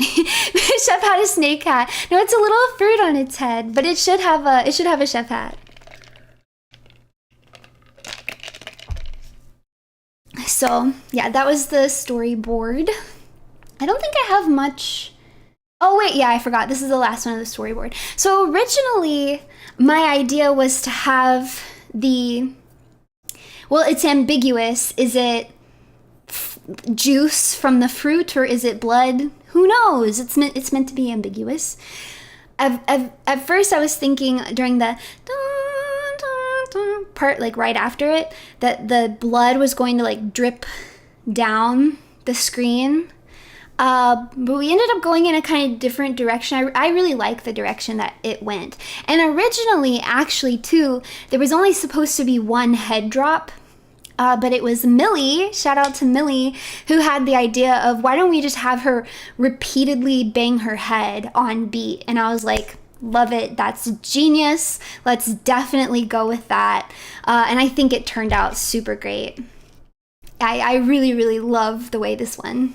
Chef had a snake hat. No, it's a little fruit on its head, but it should have a chef hat. So yeah, that was the storyboard. I don't think I have much. Oh wait, yeah, I forgot. This is the last one of the storyboard. So originally, my idea was to have the, well, it's ambiguous. Is it juice from the fruit or is it blood? Who knows? It's meant to be ambiguous. At first, I was thinking during the part, like right after it, that the blood was going to like drip down the screen. But we ended up going in a kind of different direction. I really like the direction that it went. And originally, actually, too, there was only supposed to be one head drop. But it was Millie, shout out to Millie, who had the idea of why don't we just have her repeatedly bang her head on beat. And I was like, love it. That's genius. Let's definitely go with that. And I think it turned out super great. I really, really love the way this one.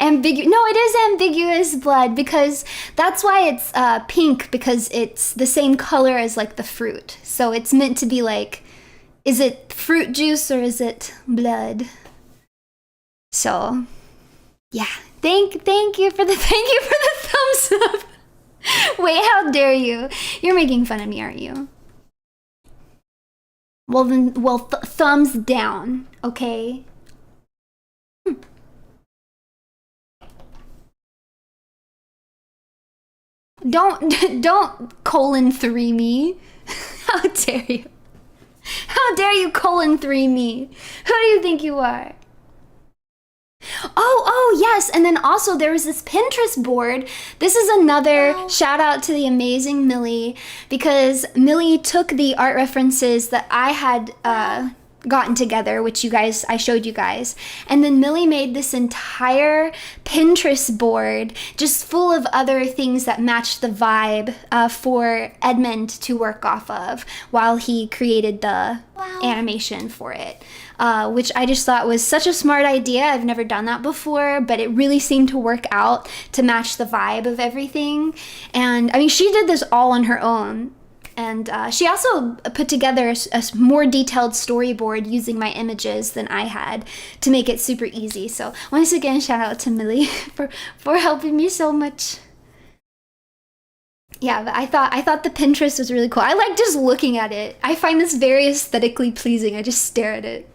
No, it is ambiguous blood because that's why it's pink, because it's the same color as like the fruit. So it's meant to be like, is it fruit juice or is it blood? So yeah, thank you for the thumbs up. Wait, how dare you? You're making fun of me, aren't you? Well then, thumbs down, okay? Don't :3 me. How dare you? How dare you :3 me? Who do you think you are? Oh, yes. And then also there was this Pinterest board. This is another shout out to the amazing Millie, because Millie took the art references that I had gotten together, which I showed you guys. And then Millie made this entire Pinterest board just full of other things that matched the vibe for Edmund to work off of while he created the animation for it. Which I just thought was such a smart idea. I've never done that before, but it really seemed to work out to match the vibe of everything. And I mean, she did this all on her own. And she also put together a more detailed storyboard using my images than I had to make it super easy. So once again, shout out to Millie for helping me so much. Yeah, but I thought the Pinterest was really cool. I like just looking at it. I find this very aesthetically pleasing. I just stare at it.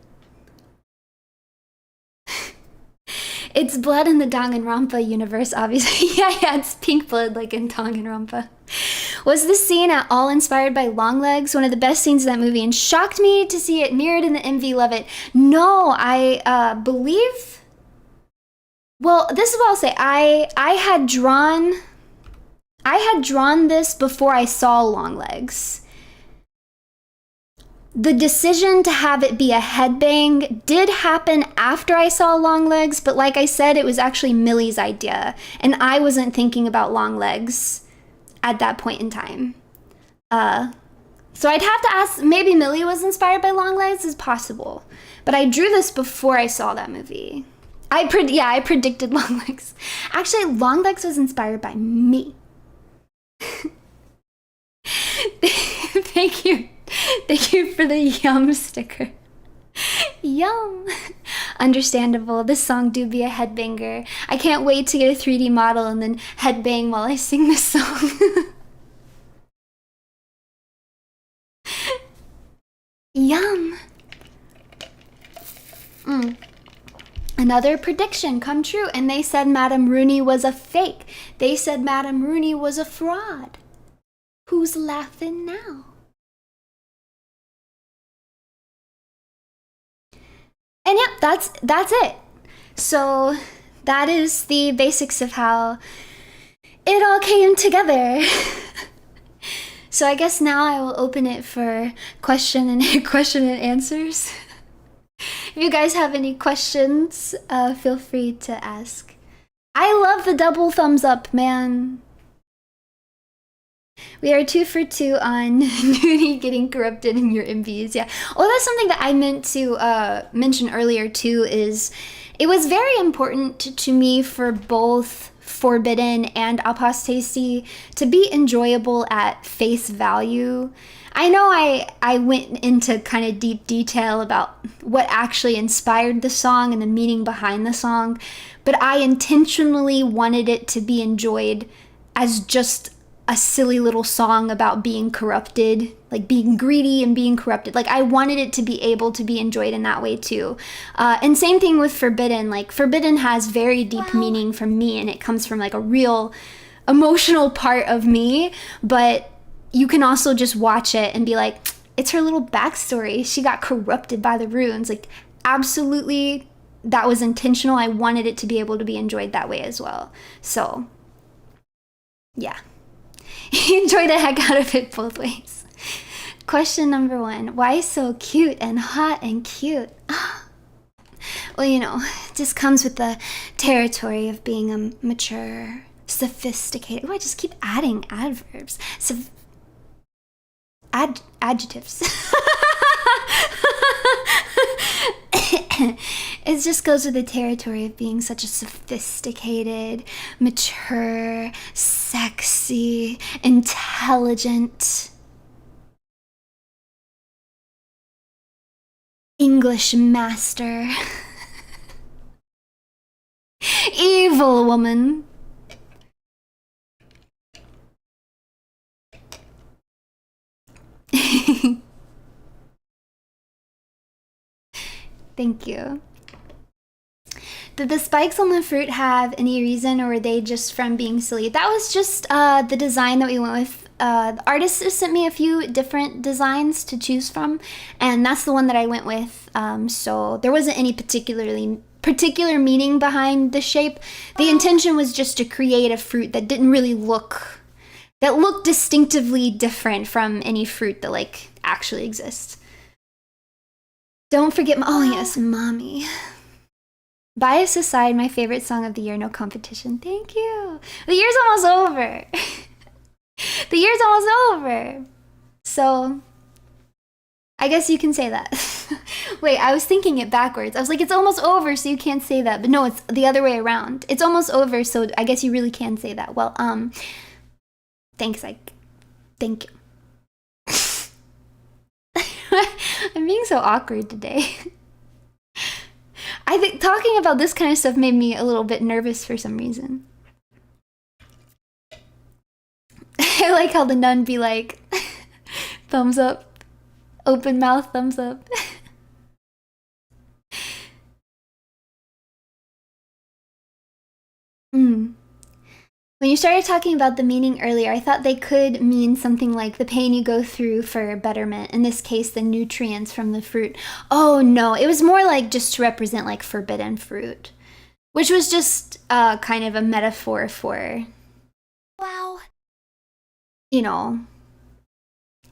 It's blood in the Danganronpa universe, obviously. yeah, it's pink blood like in Danganronpa. Was this scene at all inspired by Longlegs? One of the best scenes of that movie, and shocked me to see it mirrored in the MV. Love it. No, I believe. Well, this is what I'll say. I had drawn this before I saw Longlegs. The decision to have it be a headbang did happen after I saw Longlegs, but like I said, it was actually Millie's idea, and I wasn't thinking about Longlegs at that point in time. So I'd have to ask, maybe Millie was inspired by Longlegs, is possible. But I drew this before I saw that movie. I predicted Longlegs. Actually, Longlegs was inspired by me. Thank you. Thank you for the yum sticker. Yum. Understandable. This song do be a headbanger. I can't wait to get a 3D model and then headbang while I sing this song. Yum. Another prediction come true, and they said Madame Runie was a fake. They said Madame Runie was a fraud. Who Who's laughing now? And yeah, that's it. So that is the basics of how it all came together. So I guess now I will open it for question and answers. If you guys have any questions, feel free to ask. I love the double thumbs up, man. We are 2 for 2 on Runie getting corrupted in your MVs. Yeah. Oh, that's something that I meant to mention earlier too. Is it was very important to me for both Forbidden and AposTASY to be enjoyable at face value. I know I went into kind of deep detail about what actually inspired the song and the meaning behind the song, but I intentionally wanted it to be enjoyed as just a silly little song about being corrupted, like being greedy and being corrupted. Like I wanted it to be able to be enjoyed in that way too. And same thing with Forbidden. Like Forbidden has very deep meaning from me, and it comes from like a real emotional part of me, but you can also just watch it and be like, it's her little backstory. She got corrupted by the runes. Like absolutely, that was intentional. I wanted it to be able to be enjoyed that way as well. So yeah. Enjoy the heck out of it both ways. Question number 1. Why so cute and hot and cute? Well, you know, it just comes with the territory of being a mature, sophisticated. Oh, I just keep adding adverbs. Adjectives. It just goes with the territory of being such a sophisticated, mature, sexy, intelligent English master. Evil woman. Thank you. Did the spikes on the fruit have any reason, or were they just from being silly? That was just the design that we went with. The artist just sent me a few different designs to choose from, and that's the one that I went with. So there wasn't any particular meaning behind the shape. The intention was just to create a fruit that didn't really looked distinctively different from any fruit that like actually exists. Don't forget oh yes, Mommy. Bias aside, my favorite song of the year, no competition. Thank you. The year's almost over. The year's almost over. So I guess you can say that. Wait, I was thinking it backwards. I was like, it's almost over, so you can't say that. But no, it's the other way around. It's almost over, so I guess you really can say that. Well, thanks, Ike. Thank you. I'm being so awkward today. I think talking about this kind of stuff made me a little bit nervous for some reason. I like how the nun be like, thumbs up, open mouth, thumbs up. When you started talking about the meaning earlier, I thought they could mean something like the pain you go through for betterment. In this case, the nutrients from the fruit. Oh no, it was more like just to represent like forbidden fruit, which was just kind of a metaphor for, wow, you know,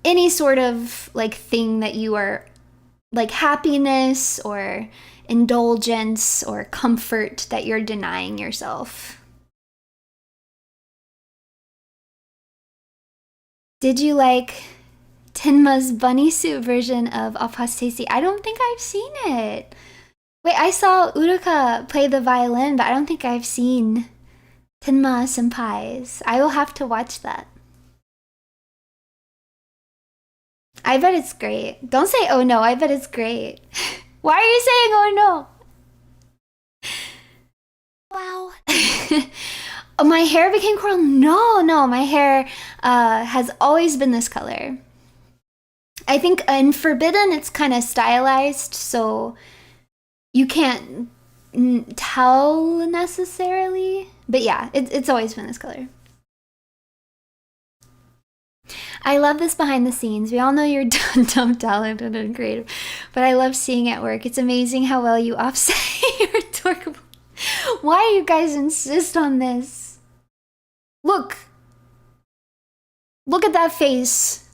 any sort of like thing that you are like happiness or indulgence or comfort that you're denying yourself. Did you like Tenma's bunny suit version of AposTASY? I don't think I've seen it. Wait, I saw Uruka play the violin, but I don't think I've seen Tenma Senpai's. I will have to watch that. I bet it's great. Don't say oh no, I bet it's great. Why are you saying oh no? Wow. Oh, my hair became coral? No, my hair has always been this color. I think in Forbidden it's kind of stylized, so you can't tell necessarily. But yeah, it's always been this color. I love this behind the scenes. We all know you're dumb talented and creative, but I love seeing it work. It's amazing how well you offset your adorable. Why do you guys insist on this? Look. Look at that face.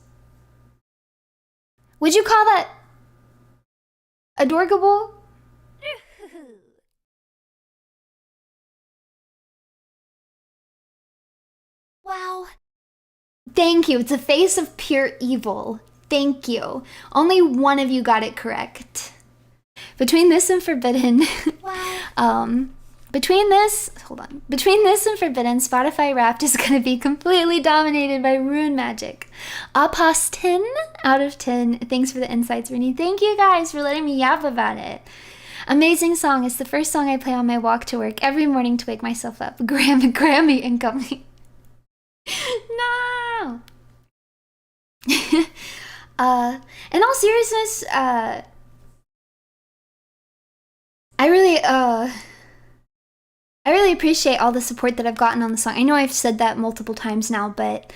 Would you call that adorable? Wow. Thank you. It's a face of pure evil. Thank you. Only one of you got it correct. Between this and Forbidden, between this and Forbidden, Spotify Wrapped is going to be completely dominated by rune magic. AposTASY out of 10. Thanks for the insights, Runie. Thank you guys for letting me yap about it. Amazing song. It's the first song I play on my walk to work every morning to wake myself up. Grammy incoming. No. In all seriousness, I really appreciate all the support that I've gotten on the song. I know I've said that multiple times now, but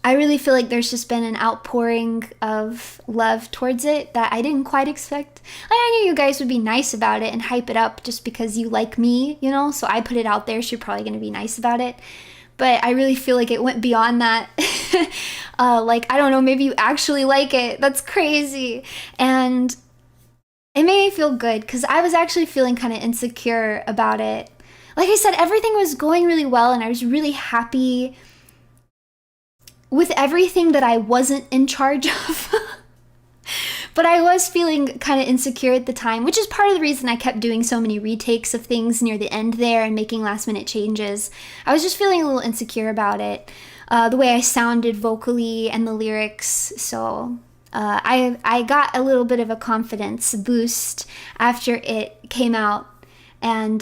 I really feel like there's just been an outpouring of love towards it that I didn't quite expect. I knew you guys would be nice about it and hype it up just because you like me, you know? So I put it out there, so you're probably going to be nice about it. But I really feel like it went beyond that. Like, I don't know, maybe you actually like it. That's crazy. And it made me feel good because I was actually feeling kind of insecure about it. Like I said, everything was going really well and I was really happy with everything that I wasn't in charge of. But I was feeling kind of insecure at the time, which is part of the reason I kept doing so many retakes of things near the end there and making last minute changes. I was just feeling a little insecure about it, the way I sounded vocally and the lyrics. So I got a little bit of a confidence boost after it came out, and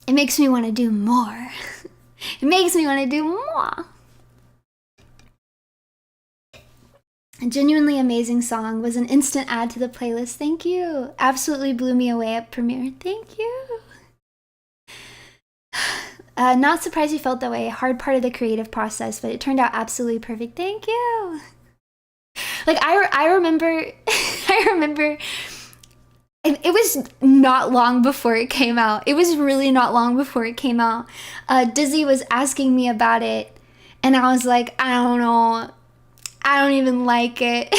it makes me want to do more. It makes me want to do more. A genuinely amazing song, was an instant add to the playlist. Thank you. Absolutely blew me away at premiere. Thank you. Not surprised you felt that way. Hard part of the creative process, but it turned out absolutely perfect. Thank you. Like I remember, it was not long before it came out. It was really not long before it came out. Dizzy was asking me about it, and I was like, I don't know. I don't even like it.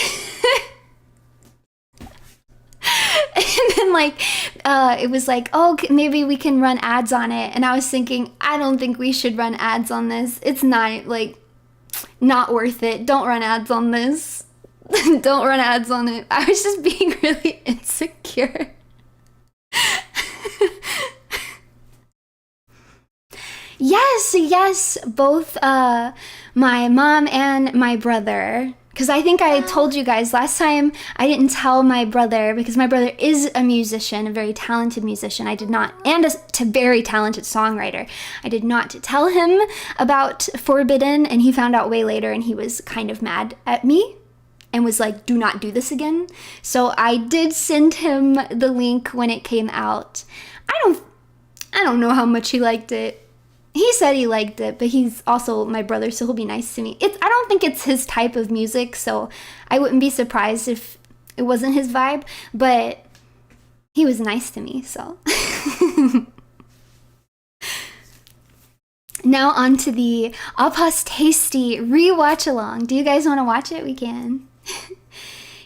And then like, it was like, oh, maybe we can run ads on it. And I was thinking, I don't think we should run ads on this. It's not, like, not worth it. Don't run ads on this. Don't run ads on it. I was just being really insecure. Yes, both my mom and my brother. Because I think I told you guys last time I didn't tell my brother, because my brother is a musician, a very talented musician. I did not, and a very talented songwriter. I did not tell him about Forbidden, and he found out way later, and he was kind of mad at me and was like, do not do this again. So I did send him the link when it came out. I don't know how much he liked it. He said he liked it, but he's also my brother, so he'll be nice to me. I don't think it's his type of music, so I wouldn't be surprised if it wasn't his vibe, but he was nice to me, so. Now on to the AposTASY rewatch along. Do you guys want to watch it? We can.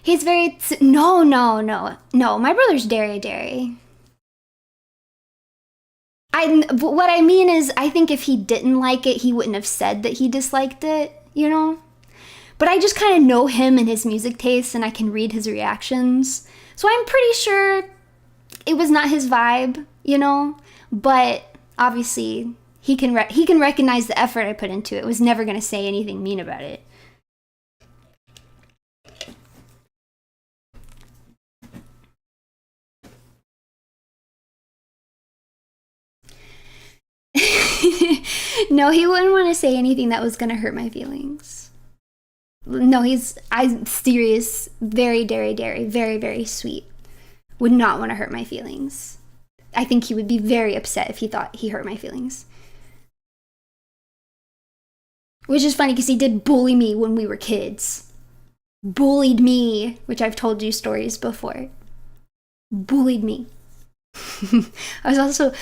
He's very... No. My brother's dairy. What I mean is, I think if he didn't like it, he wouldn't have said that he disliked it, you know? But I just kind of know him and his music tastes, and I can read his reactions. So I'm pretty sure it was not his vibe, you know? But obviously, he can recognize the effort I put into it. Was never going to say anything mean about it. No, he wouldn't want to say anything that was gonna hurt my feelings. No, I'm serious, very dairy, very, very sweet. Would not want to hurt my feelings. I think he would be very upset if he thought he hurt my feelings. Which is funny because he did bully me when we were kids. Bullied me, which I've told you stories before. Bullied me. I was also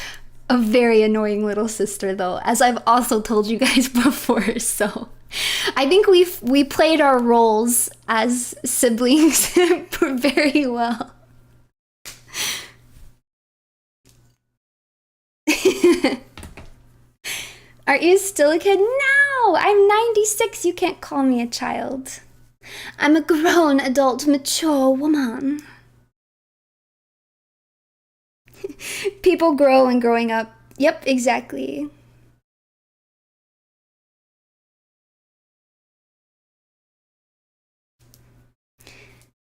a very annoying little sister though, as I've also told you guys before, so I think we played our roles as siblings very well. Are you still a kid? No! I'm 96, you can't call me a child. I'm a grown, adult, mature woman. People grow and growing up. Yep, exactly.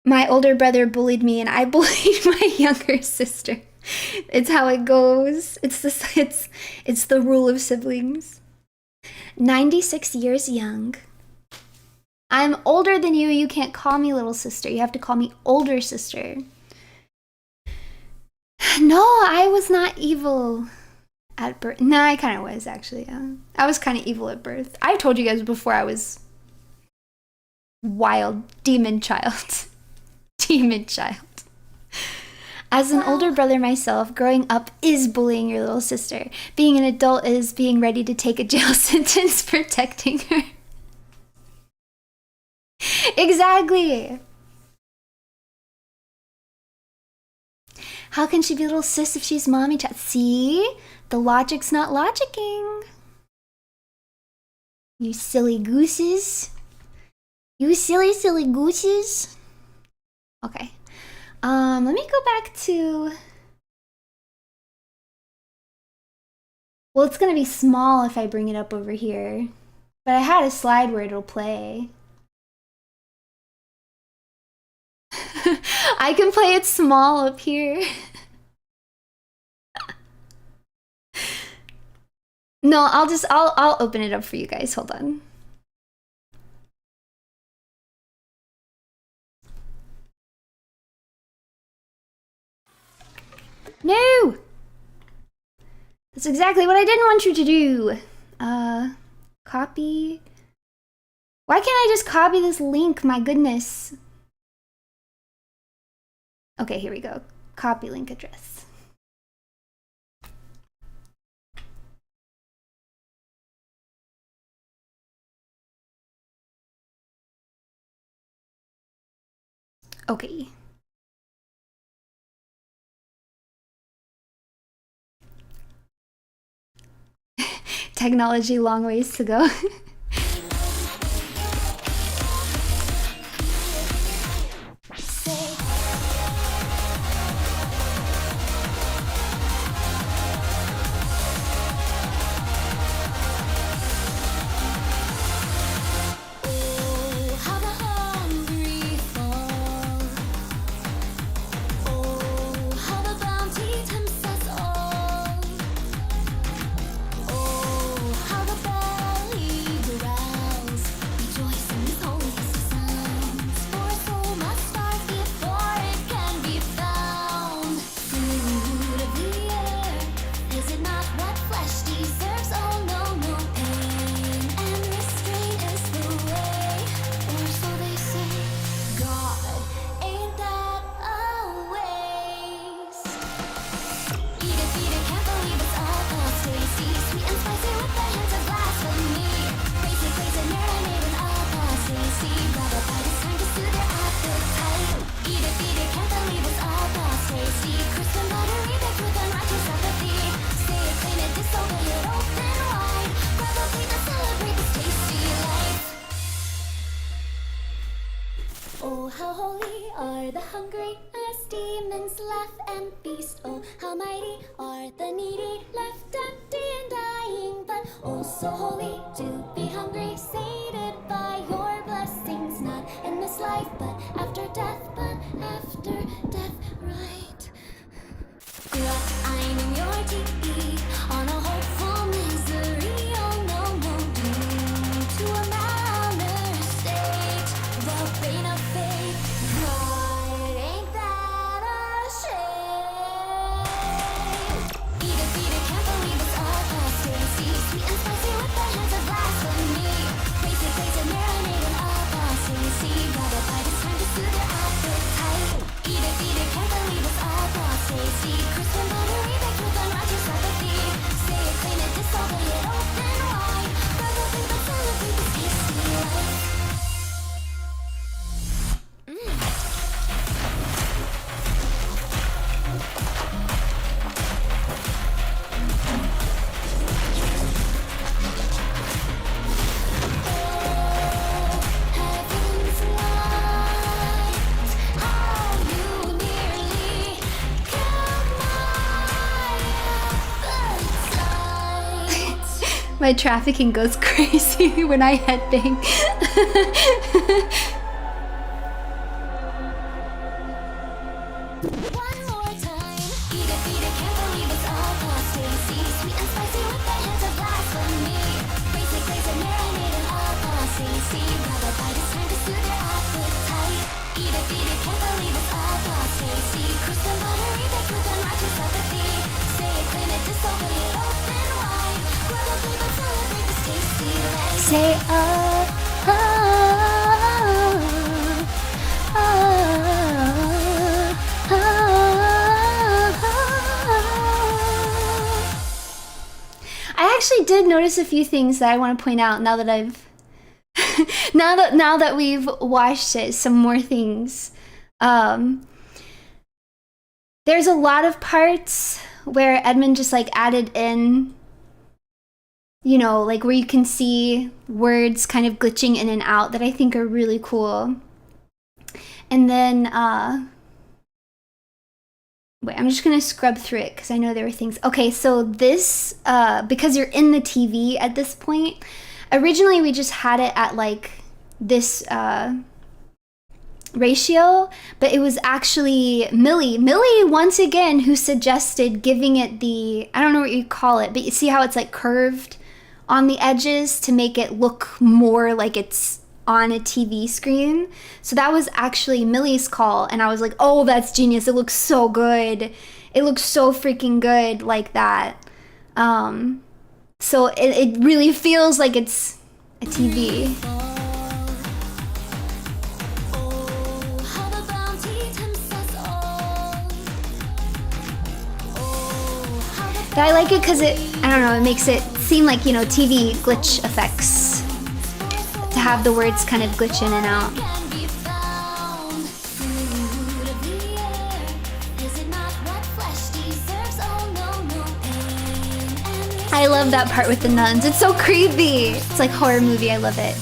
My older brother bullied me and I bullied my younger sister. It's how it goes. It's the rule of siblings. 96 years young. I'm older than you. You can't call me little sister. You have to call me older sister. No, I was not evil at birth. No, I kind of was actually. I was kind of evil at birth. I told you guys before I was wild demon child. Demon child. As an older brother myself, growing up is bullying your little sister. Being an adult is being ready to take a jail sentence protecting her. Exactly. How can she be a little sis if she's mommy chat? See? The logic's not logicking. You silly gooses. You silly, silly gooses. Okay. Let me go back to... Well, it's gonna be small if I bring it up over here. But I had a slide where it'll play. I can play it small up here. No, I'll open it up for you guys. Hold on. No! That's exactly what I didn't want you to do. Copy. Why can't I just copy this link? My goodness. Okay, here we go. Copy link address. Okay. Technology, long ways to go. my trafficking goes crazy when I headbang. One more time. Eat it, can't believe it's AposTASY. Sweet and spicy with the hint of blasphemy. Basic, marinated AposTASY. Grab a bite, it's time to soothe your appetite. Eat it, can't believe it's AposTASY. Cruise the lottery, baked with unrighteous apathy. Say it, claim it, disobey it, open wide. Grab a flavor, celebrate this tasty life. Say I actually did notice a few things that I want to point out now that I've now that we've watched it, some more things. There's a lot of parts where Edmund just like added in, you know, like where you can see words kind of glitching in and out that I think are really cool. And then wait, I'm just gonna scrub through it because I know there were things. Okay, so this, because you're in the TV at this point, originally we just had it at like this ratio, but it was actually Millie once again who suggested giving it the, I don't know what you call it, but you see how it's like curved on the edges to make it look more like it's on a TV screen. So that was actually Millie's call, and I was like, oh, that's genius. It looks so good. It looks so freaking good like that. So it really feels like it's a TV. But I like it because it, I don't know, it makes it seem like, you know, TV glitch effects. To have the words kind of glitch in and out. I love that part with the nuns. It's so creepy. It's like horror movie. I love it.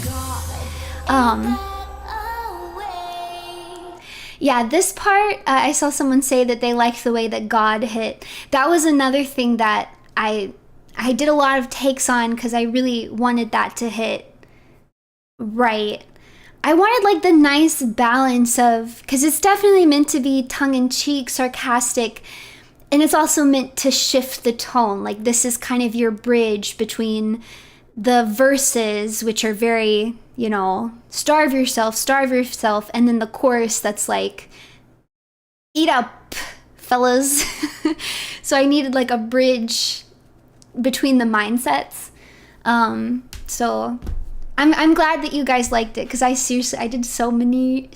Yeah, this part, I saw someone say that they liked the way that God hit. That was another thing that I did a lot of takes on because I really wanted that to hit right. I wanted like the nice balance of, because it's definitely meant to be tongue-in-cheek, sarcastic, and it's also meant to shift the tone. Like this is kind of your bridge between the verses, which are very, you know, starve yourself, and then the chorus that's like, eat up, fellas. So I needed like a bridge between the mindsets. So I'm glad that you guys liked it, because I did so many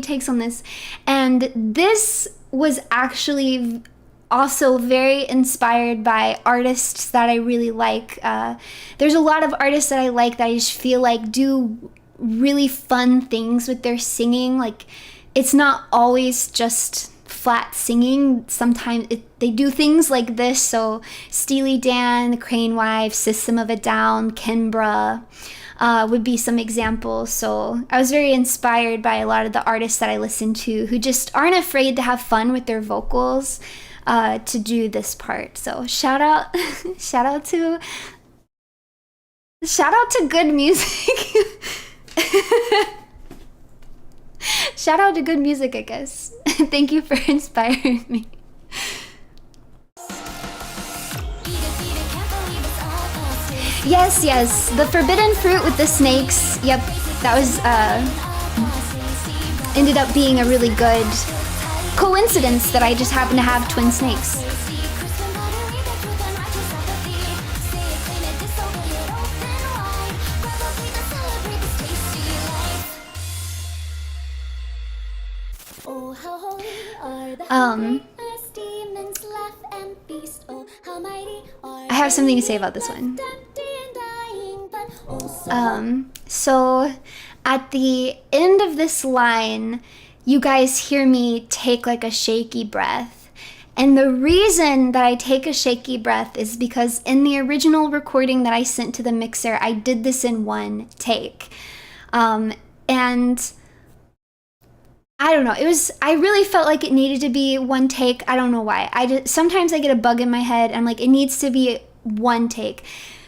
takes on this, and this was actually also very inspired by artists that I really like. There's a lot of artists that I like that I just feel like do really fun things with their singing. Like it's not always just flat singing. Sometimes they do things like this. So Steely Dan, The Crane Wife, System of a Down, Kimbra would be some examples. So I was very inspired by a lot of the artists that I listen to who just aren't afraid to have fun with their vocals to do this part. So shout out to good music. Shout out to good music, I guess. Thank you for inspiring me. Yes, the forbidden fruit with the snakes. Yep, that was ended up being a really good coincidence that I just happen to have twin snakes. I have something to say about this one. So at the end of this line, you guys hear me take like a shaky breath. And the reason that I take a shaky breath is because in the original recording that I sent to the mixer, I did this in one take. And I don't know, I really felt like it needed to be one take. I don't know why. Sometimes I get a bug in my head. I'm like, it needs to be one take.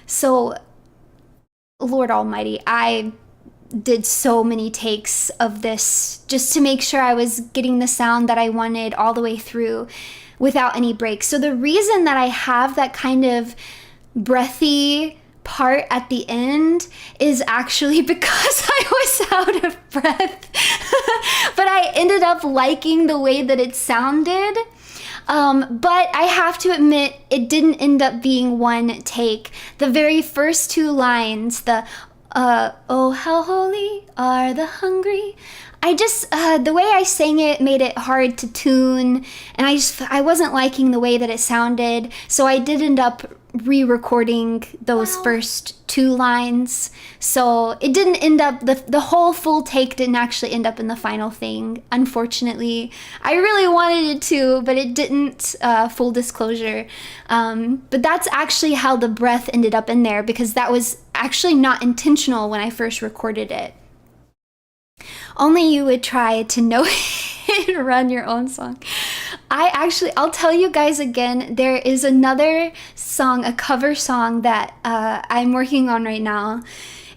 So Lord Almighty, I did so many takes of this just to make sure I was getting the sound that I wanted all the way through without any breaks. So the reason that I have that kind of breathy part at the end is actually because I was out of breath. But I ended up liking the way that it sounded. But I have to admit, it didn't end up being one take. The very first two lines, oh, how holy are the hungry. I just, the way I sang it made it hard to tune, and I wasn't liking the way that it sounded, so I did end up re-recording those first two lines. So it didn't end up, the whole full take didn't actually end up in the final thing, unfortunately. I really wanted it to, but it didn't, full disclosure. But that's actually how the breath ended up in there, because that was actually not intentional when I first recorded it. Only you would try to know it and run your own song. I'll tell you guys again, there is another song, a cover song that I'm working on right now.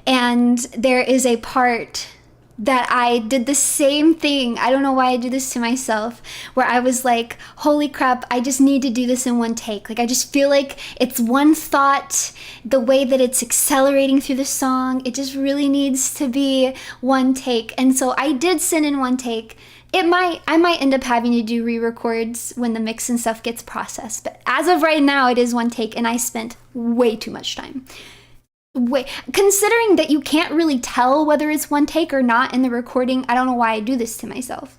And there is a part that I did the same thing. I don't know why I do this to myself, where I was like, holy crap, I just need to do this in one take. Like, I just feel like it's one thought, the way that it's accelerating through the song, it just really needs to be one take. And so I did send in one take. I might end up having to do re-records when the mix and stuff gets processed. But as of right now, it is one take, and I spent way too much time. Considering that you can't really tell whether it's one take or not in the recording, I don't know why I do this to myself.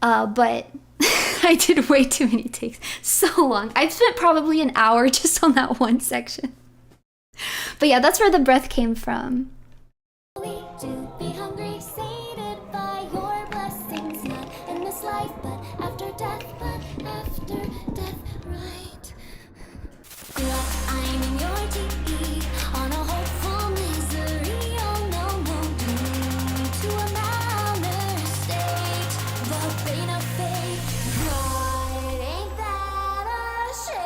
But I did way too many takes. So long. I've spent probably an hour just on that one section. But yeah, that's where the breath came from. To be hungry, sated by your blessings, not in this life, but after death, right? I'm in your deep, on a hopeful misery, oh no, doomed to a malnourished state, the pain of faith, God, ain't that a shame?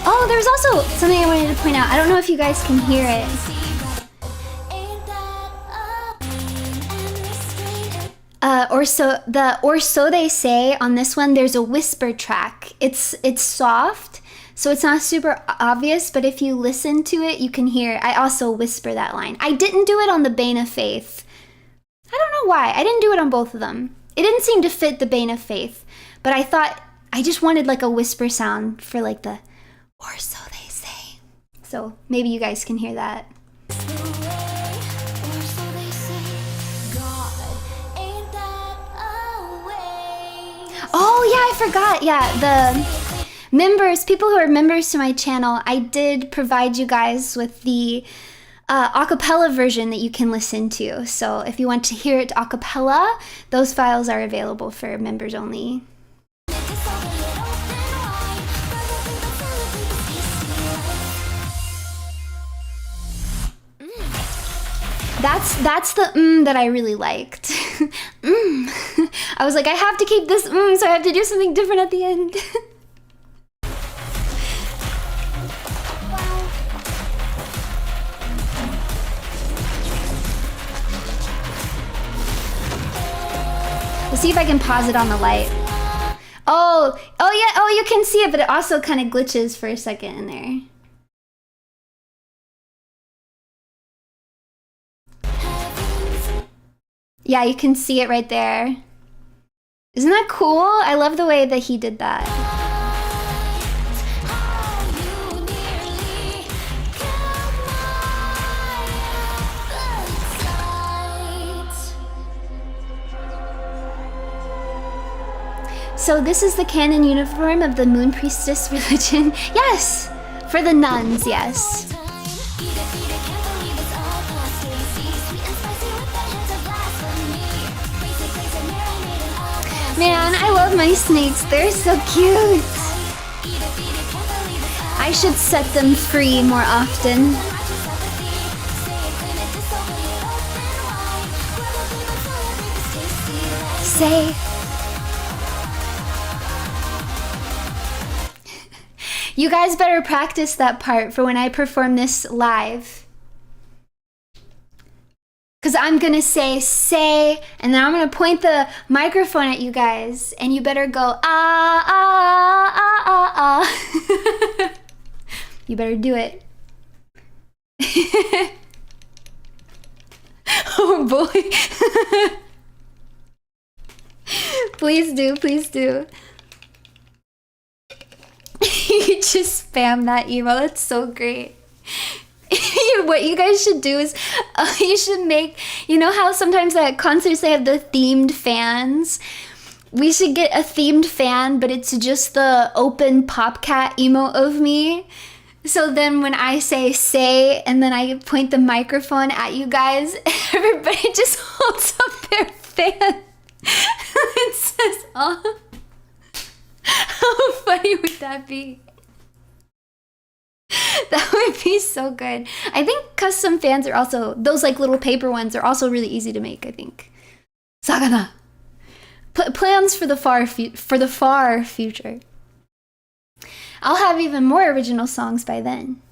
Oh, there's also something I wanted to point out. I don't know if you guys can hear it. Or so they say on this one, there's a whisper track. It's soft, so it's not super obvious, but if you listen to it, you can hear. I also whisper that line. I didn't do it on the Bane of Faith. I don't know why. I didn't do it on both of them. It didn't seem to fit the Bane of Faith, but I thought I just wanted like a whisper sound for like the, or so they say. So maybe you guys can hear that. Oh yeah, I forgot. Yeah, the members, people who are members to my channel, I did provide you guys with the acapella version that you can listen to. So if you want to hear it acapella, those files are available for members only. That's the that I really liked. I was like, I have to keep this so I have to do something different at the end. Let's see if I can pause it on the light. Oh yeah, oh, you can see it, but it also kind of glitches for a second in there. Yeah, you can see it right there. Isn't that cool? I love the way that he did that. So this is the canon uniform of the Moon Priestess religion. Yes! For the nuns, yes. Man, I love my snakes. They're so cute. I should set them free more often. Say. You guys better practice that part for when I perform this live. Because I'm gonna say, and then I'm gonna point the microphone at you guys, and you better go, ah, ah, ah, ah, ah. You better do it. Oh boy. Please do, please do. You just spam that email. That's so great. What you guys should do is you should make, you know how sometimes at concerts they have the themed fans? We should get a themed fan, but it's just the open popcat emote of me. So then when I say, and then I point the microphone at you guys, everybody just holds up their fan. It says, oh. How funny would that be? That would be so good. I think custom fans are also, those like little paper ones are also really easy to make, I think. Sagana. Plans for the far future. I'll have even more original songs by then.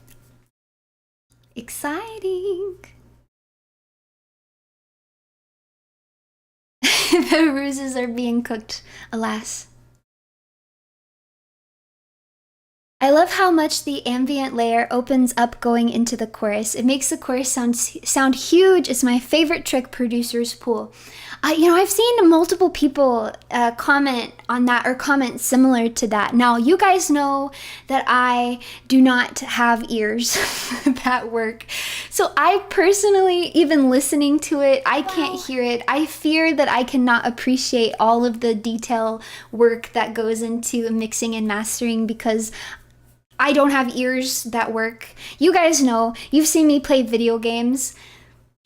Exciting. The ruses are being cooked, alas. I love how much the ambient layer opens up going into the chorus. It makes the chorus sound huge. It's my favorite trick producers pull. You know, I've seen multiple people comment on that or comment similar to that. Now, you guys know that I do not have ears that work. So I personally, even listening to it, I can't hear it. I fear that I cannot appreciate all of the detail work that goes into mixing and mastering because I don't have ears that work. You guys know, you've seen me play video games.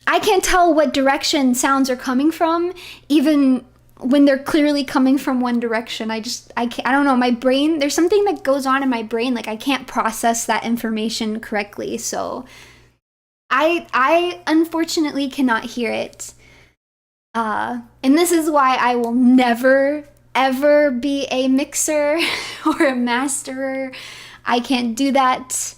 I can't tell what direction sounds are coming from, even when they're clearly coming from one direction. I don't know, my brain, there's something that goes on in my brain, like I can't process that information correctly. So I unfortunately cannot hear it. And this is why I will never, ever be a mixer or a masterer. I can't do that.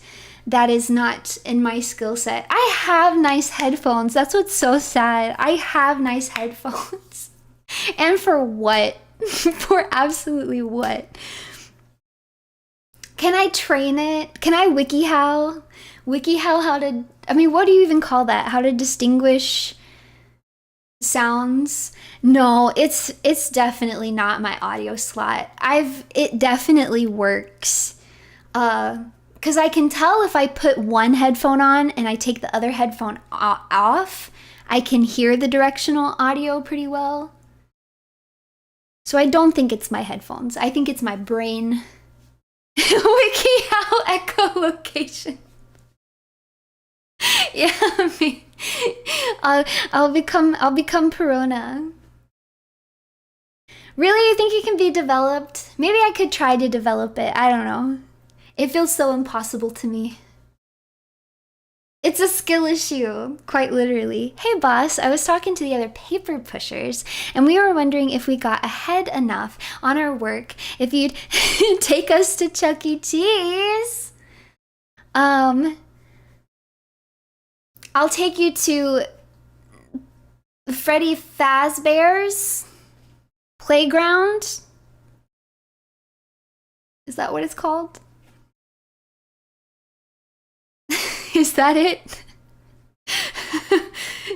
That is not in my skill set. I have nice headphones. That's what's so sad. I have nice headphones. And for what? For absolutely what? Can I train it? Can I WikiHow? WikiHow how to, I mean, what do you even call that? How to distinguish sounds? No, it's definitely not my audio slot. It definitely works. Because I can tell if I put one headphone on and I take the other headphone off, I can hear the directional audio pretty well. So I don't think it's my headphones. I think it's my brain. WikiHow echolocation. Yeah, I mean, I'll become Perona. Really, you think it can be developed? Maybe I could try to develop it. I don't know. It feels so impossible to me. It's a skill issue, quite literally. Hey boss, I was talking to the other paper pushers, and we were wondering if we got ahead enough on our work, if you'd take us to Chuck E. Cheese. I'll take you to Freddy Fazbear's Playground. Is that what it's called? Is that it?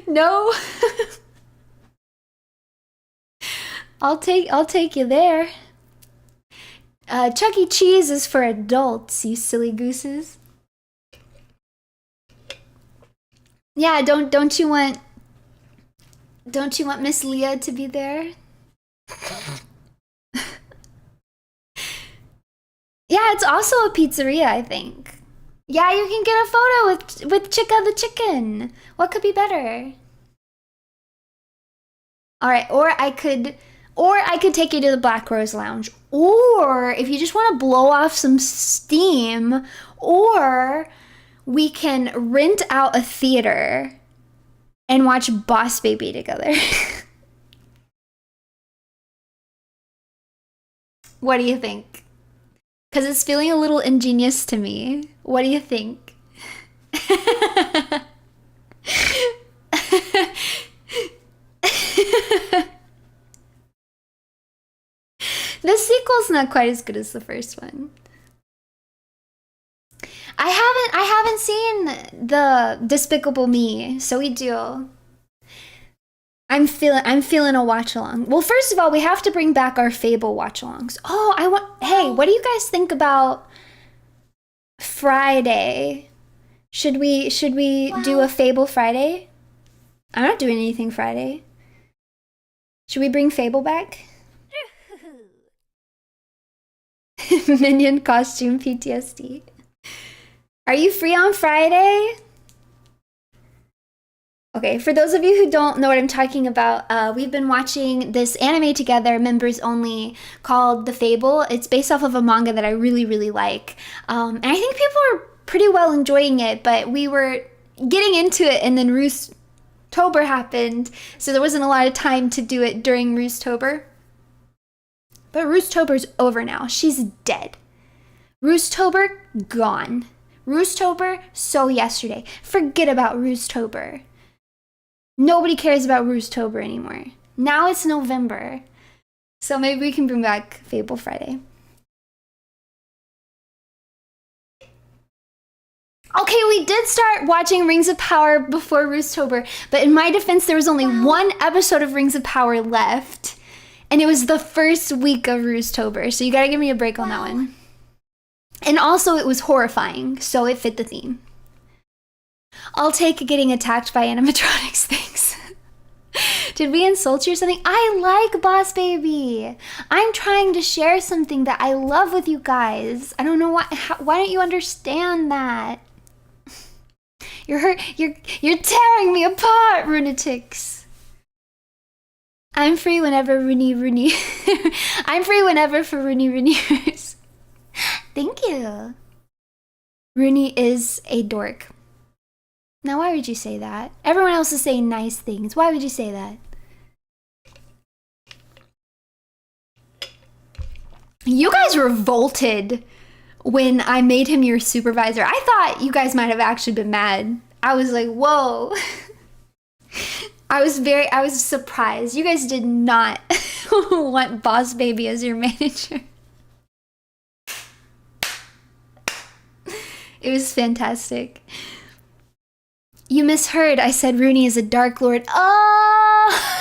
No. I'll take you there. Chuck E. Cheese is for adults, you silly gooses. Yeah, don't you want Miss Leah to be there? Yeah, it's also a pizzeria, I think. Yeah, you can get a photo with Chica the chicken. What could be better? All right, or I could take you to the Black Rose Lounge. Or if you just want to blow off some steam, or we can rent out a theater and watch Boss Baby together. What do you think? Because it's feeling a little ingenious to me. What do you think? Fable's not quite as good as the first one. I haven't seen the Despicable Me, so we do. I'm feeling a watch along. Well, first of all, we have to bring back our Fable watch alongs. Oh, hey, what do you guys think about Friday? Should we do a Fable Friday? I'm not doing anything Friday. Should we bring Fable back? Minion costume PTSD. Are you free on Friday? Okay, for those of you who don't know what I'm talking about, we've been watching this anime together, members only, called The Fable. It's based off of a manga that I really, really like. And I think people are pretty well enjoying it, but we were getting into it and then Roosetober happened, so there wasn't a lot of time to do it during Roosetober. But Roosetober's over now. She's dead. Roosetober, gone. Roosetober, so yesterday. Forget about Roosetober. Nobody cares about Roosetober anymore. Now it's November. So maybe we can bring back Fable Friday. Okay, we did start watching Rings of Power before Roosetober, but in my defense, there was only one episode of Rings of Power left, and it was the first week of Roosetober, so you gotta give me a break on that one. And also, it was horrifying, so it fit the theme. I'll take getting attacked by animatronics, thanks. Did we insult you or something? I like Boss Baby. I'm trying to share something that I love with you guys. I don't know why don't you understand that? You're tearing me apart, Runetics. I'm free whenever Runie. I'm free whenever for Runieers. Thank you. Runie is a dork. Now, why would you say that? Everyone else is saying nice things. Why would you say that? You guys revolted when I made him your supervisor. I thought you guys might have actually been mad. I was like, whoa. I was surprised. You guys did not want Boss Baby as your manager. It was fantastic. You misheard. I said Runie is a Dark Lord. Oh!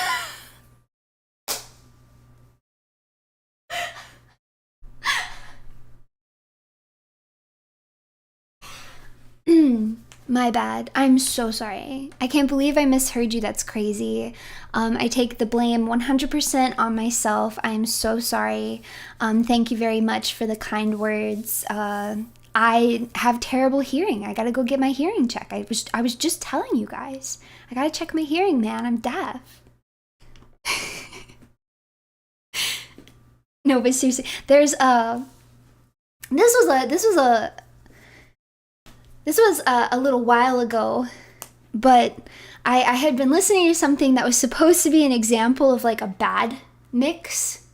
My bad. I'm so sorry. I can't believe I misheard you. That's crazy. I take the blame 100% on myself. I'm so sorry. Thank you very much for the kind words. I have terrible hearing. I gotta go get my hearing checked. I was just telling you guys. I gotta check my hearing, man. I'm deaf. No, but seriously, there's this was a little while ago, but I had been listening to something that was supposed to be an example of like a bad mix,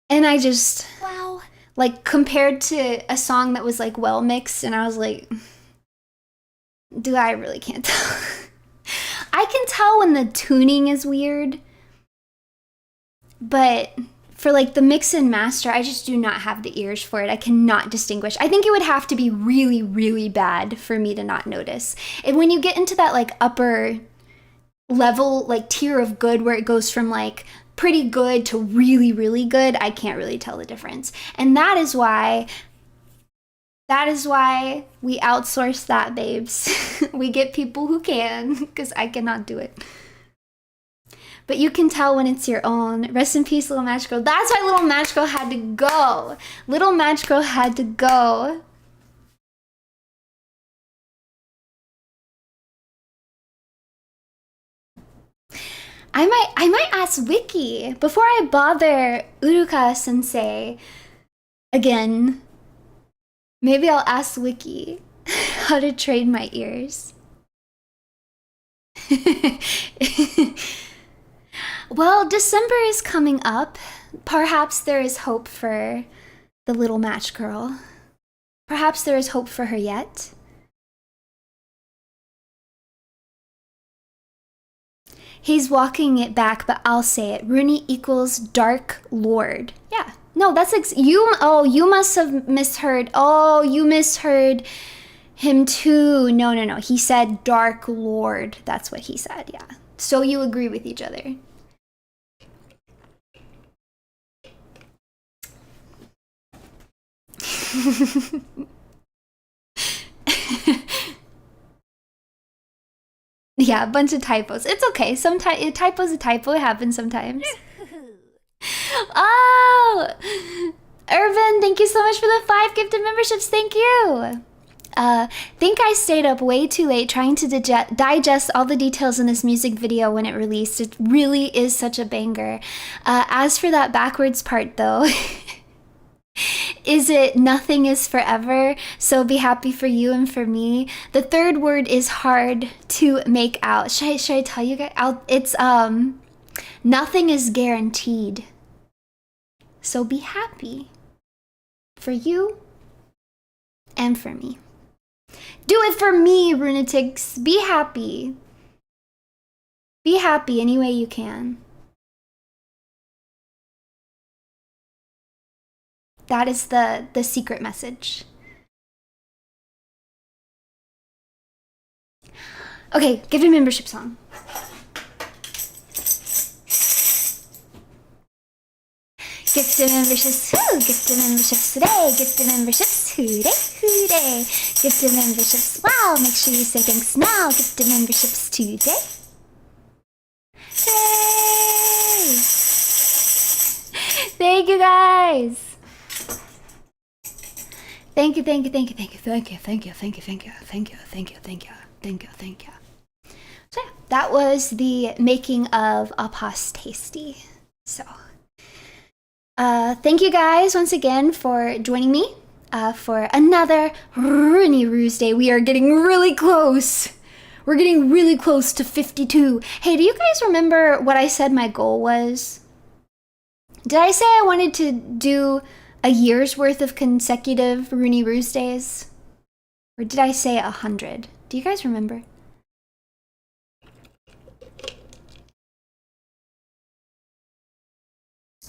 and I just wow. Like, compared to a song that was, like, well mixed, and I was like, dude, I really can't tell. I can tell when the tuning is weird, but for, like, the mix and master, I just do not have the ears for it. I cannot distinguish. I think it would have to be really, really bad for me to not notice. And when you get into that, like, upper level, like, tier of good, where it goes from, like, pretty good to really, really good, I can't really tell the difference. And that is why we outsource that, babes. We get people who can, because I cannot do it. But you can tell when it's your own. Rest in peace, Little Match Girl. That's why Little Match Girl had to go. Little Match Girl had to go. I might ask Wiki before I bother Uruka Sensei again. Maybe I'll ask Wiki how to train my ears. Well, December is coming up. Perhaps there is hope for the little match girl. Perhaps there is hope for her yet. He's walking it back, but I'll say it. Runie equals Dark Lord. Yeah, No, that's you must have misheard. Oh, you misheard him too. No. He said Dark Lord. That's what he said, yeah. So you agree with each other. Yeah, a bunch of typos. It's okay. A typo's a typo. It happens sometimes. Oh! Irvin, thank you so much for the 5 gifted memberships. Thank you. Think I stayed up way too late trying to digest all the details in this music video when it released. It really is such a banger. As for that backwards part though, is it nothing is forever? So be happy for you and for me. The third word is hard to make out. Should I tell you guys? It's nothing is guaranteed. So be happy for you and for me. Do it for me, Runatics. Be happy. Be happy any way you can. That is the secret message. Okay, gifted membership song. Gifted memberships, gifted memberships today, gifted memberships, hooray. Gifted memberships, wow, make sure you say thanks now. Gifted memberships today. Hey! Thank you guys. Thank you. So yeah, that was the making of AposTASY. So thank you guys once again for joining me for another Runie RUSEDAY. We are getting really close. We're getting really close to 52. Hey, do you guys remember what I said my goal was? Did I say I wanted to do a year's worth of consecutive Runie RUSEDAYs? Or did I say 100? Do you guys remember?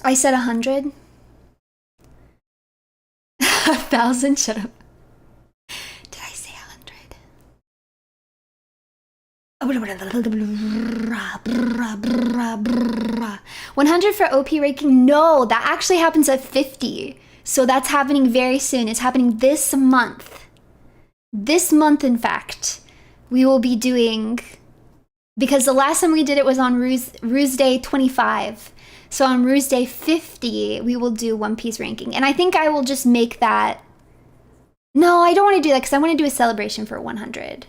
I said 100? 1,000? Shut up. Did I say 100? 100 for OP ranking? No, that actually happens at 50. So that's happening very soon. It's happening this month. This month, in fact, we will be doing, because the last time we did it was on RUSEDAY 25. So on RUSEDAY 50, we will do One Piece ranking. And I think I will just make that. No, I don't want to do that because I want to do a celebration for 100.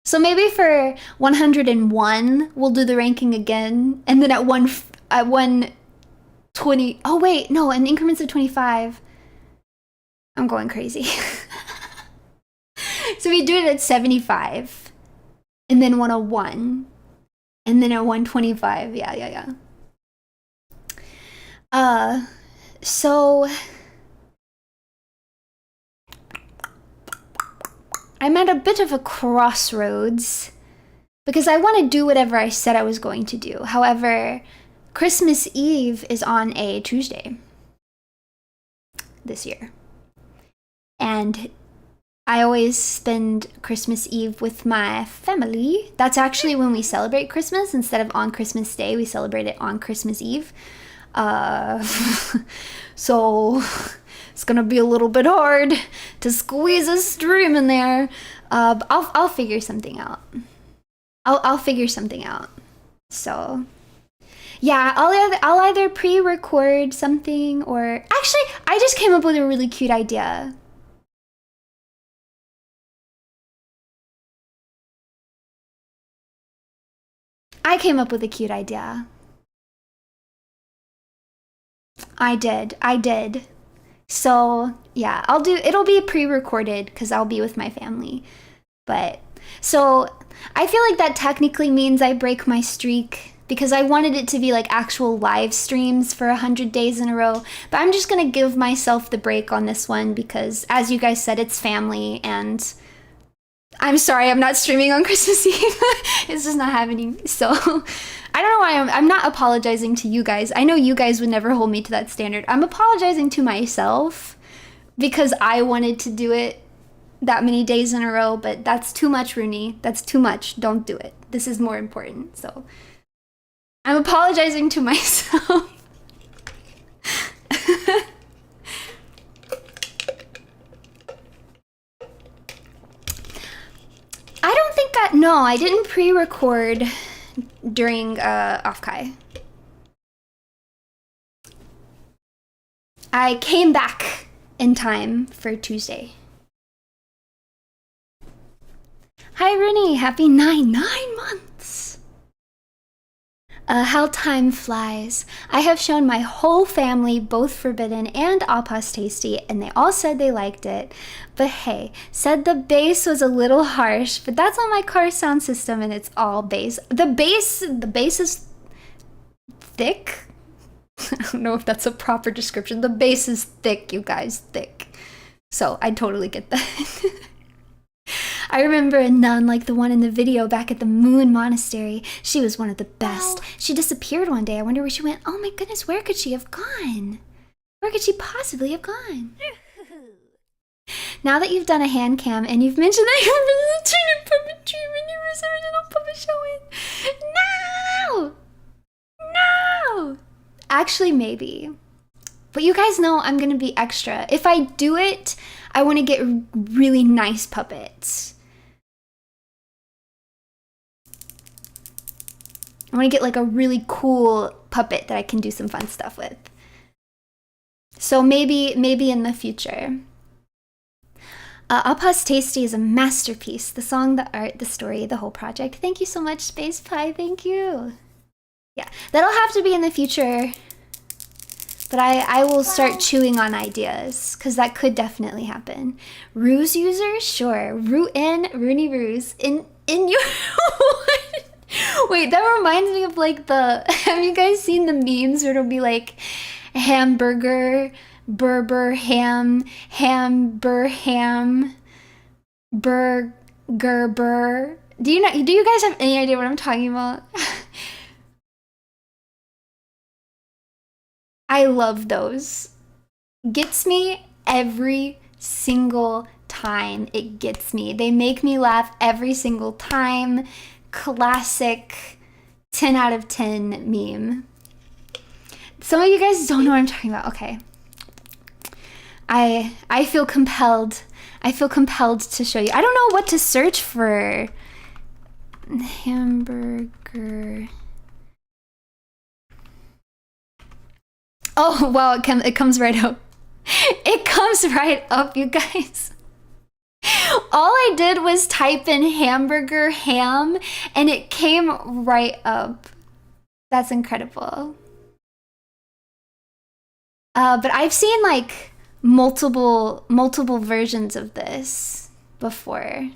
So maybe for 101, we'll do the ranking again. And then at 120, oh wait, no, in increments of 25. I'm going crazy. So we do it at 75. And then 101. And then at 125, yeah. So I'm at a bit of a crossroads because I want to do whatever I said I was going to do. However, Christmas Eve is on a Tuesday this year. And I always spend Christmas Eve with my family. That's actually when we celebrate Christmas. Instead of on Christmas Day, we celebrate it on Christmas Eve. So it's gonna be a little bit hard to squeeze a stream in there. I'll figure something out. I'll figure something out. So yeah, I'll either pre-record something or actually I just came up with a really cute idea. I came up with a cute idea. I did. So yeah, it'll be pre-recorded because I'll be with my family. But so I feel like that technically means I break my streak because I wanted it to be like actual live streams for 100 days in a row. But I'm just gonna give myself the break on this one because as you guys said, it's family and I'm sorry I'm not streaming on Christmas Eve. It's just not happening. So I don't know why I'm not apologizing to you guys. I know you guys would never hold me to that standard. I'm apologizing to myself because I wanted to do it that many days in a row, but that's too much, Runie. That's too much. Don't do it. This is more important. So I'm apologizing to myself. I don't think no, I didn't pre-record during Offkai. I came back in time for Tuesday. Hi Runie, happy 9 months. How time flies. I have shown my whole family both Forbidden and AposTASY, and they all said they liked it. But hey, said the bass was a little harsh, but that's on my car sound system and it's all bass. The bass is thick. I don't know if that's a proper description. The bass is thick, you guys, thick. So I totally get that. I remember a nun like the one in the video back at the Moon Monastery. She was one of the best. Wow. She disappeared one day. I wonder where she went. Oh my goodness, where could she have gone? Where could she possibly have gone? Now that you've done a hand cam and you've mentioned that you're really turning puppetry when you were original puppet showing. No! No! Actually, maybe. But you guys know I'm gonna be extra. If I do it, I want to get really nice puppets. I want to get like a really cool puppet that I can do some fun stuff with. So maybe in the future. AposTASY is a masterpiece. The song, the art, the story, the whole project. Thank you so much, Space Pie. Thank you. Yeah, that'll have to be in the future. But I will start chewing on ideas, because that could definitely happen. Ruse users? Sure. Runie Ruse. In your... Wait, that reminds me of like the... Have you guys seen the memes where it'll be like hamburger, burger, ham, burger, burr? Do you guys have any idea what I'm talking about? I love those. Gets me every single time. It gets me. They make me laugh every single time. Classic 10 out of 10 meme. Some of you guys don't know what I'm talking about. Okay. I feel compelled. I feel compelled to show you. I don't know what to search for. Hamburger. Oh, wow, it comes right up. It comes right up, you guys. All I did was type in hamburger ham, and it came right up. That's incredible. But I've seen, like, multiple versions of this before.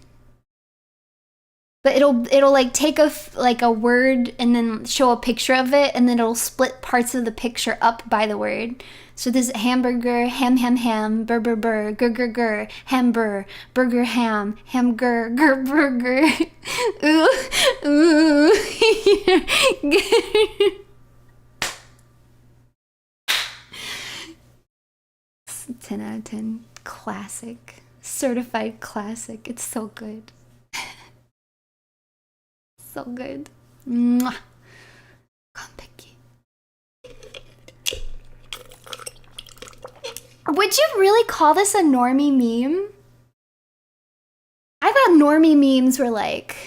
But it'll like take a word and then show a picture of it, and then it'll split parts of the picture up by the word. So this hamburger, ham, burr, gur, hamburger, burger, ham, gur, burger. Ooh. 10 out of 10. Classic. Certified classic. It's so good. So good. Mwah. Konpeki. Would you really call this a normie meme? I thought normie memes were like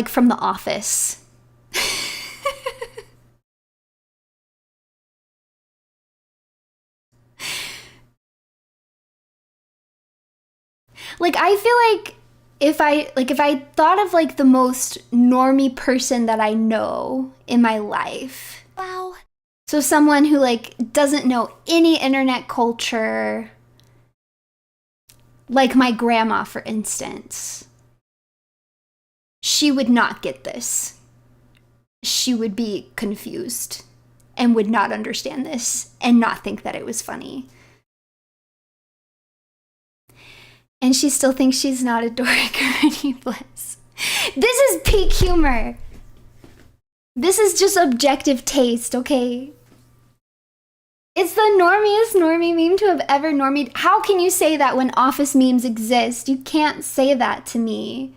from The Office. Like, I feel like if I thought of like the most normie person that I know in my life. Wow. So someone who like doesn't know any internet culture, like my grandma, for instance. She would not get this. She would be confused and would not understand this and not think that it was funny. And she still thinks she's not a dork. Runie, bless. This is peak humor. This is just objective taste, okay? It's the normiest normie meme to have ever normied. How can you say that when office memes exist? You can't say that to me.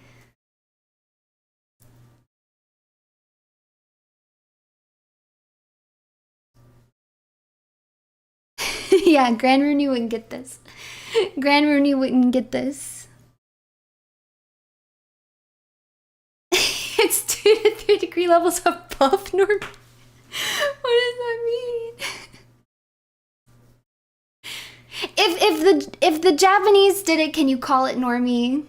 Yeah, Grand Runie wouldn't get this. Grand Runie wouldn't get this. It's 2 to 3 degree levels above normal. What does that mean? If the Japanese did it, can you call it normie?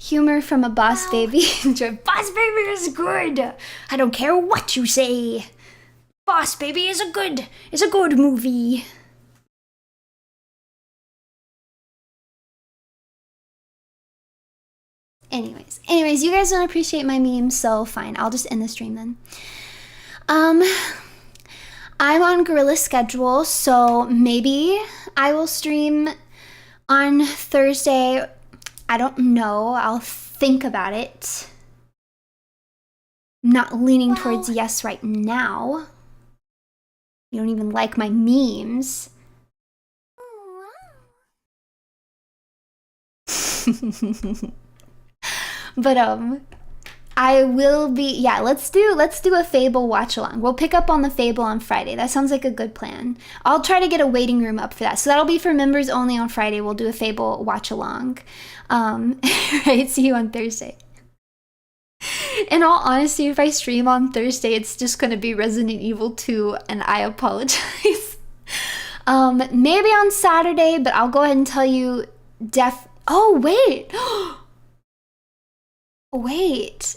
Humor from a boss baby. Boss baby is good. I don't care what you say. Boss baby is a good movie. Anyways, you guys don't appreciate my memes, so fine. I'll just end the stream then. I'm on Gorilla schedule, so maybe I will stream on Thursday. I don't know. I'll think about it. I'm not leaning towards yes right now. You don't even like my memes. But I will be, yeah, let's do a Fable watch along. We'll pick up on the Fable on Friday. That sounds like a good plan. I'll try to get a waiting room up for that. So that'll be for members only on Friday. We'll do a Fable watch along. Right, see you on Thursday. In all honesty, if I stream on Thursday, it's just gonna be Resident Evil 2, and I apologize. Maybe on Saturday, but I'll go ahead and tell you oh, wait. Wait.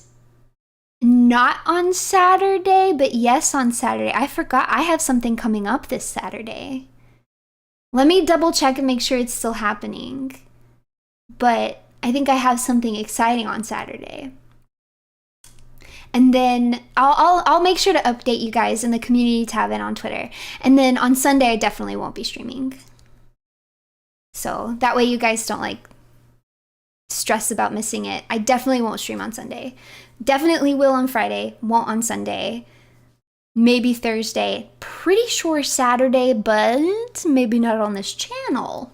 Not on Saturday, but yes on Saturday. I forgot I have something coming up this Saturday. Let me double check and make sure it's still happening. But I think I have something exciting on Saturday. And then I'll make sure to update you guys in the community tab and on Twitter. And then on Sunday, I definitely won't be streaming. So that way you guys don't like stress about missing it. I definitely won't stream on Sunday. Definitely will on Friday, won't on Sunday. Maybe Thursday. Pretty sure Saturday, but maybe not on this channel.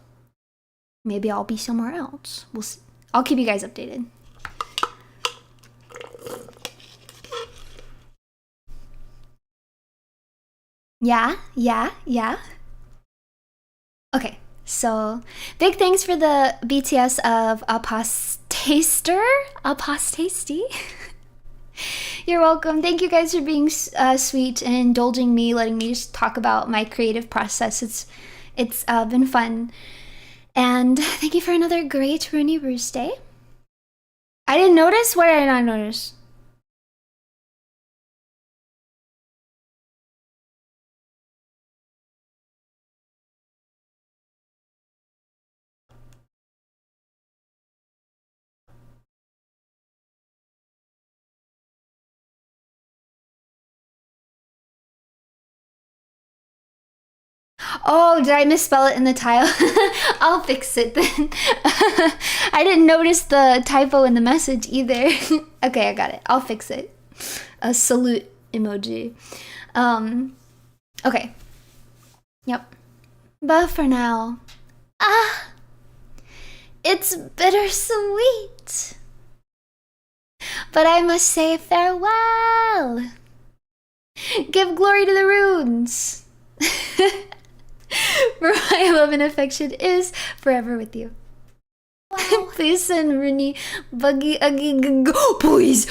Maybe I'll be somewhere else. We'll see. I'll keep you guys updated. Yeah. Okay, so big thanks for the BTS of AposTASY. You're welcome. Thank you guys for being sweet and indulging me, letting me just talk about my creative process. It's been fun. And thank you for another great Runie RUSEDAY. I didn't notice. What did I not notice? Oh, did I misspell it in the tile? I'll fix it then. I didn't notice the typo in the message either. Okay, I got it. I'll fix it. A salute emoji. Okay. Yep. But for now, it's bittersweet. But I must say farewell. Give glory to the runes. For my love and affection is forever with you. Wow. Please send Runie Buggy Uggy go. Please,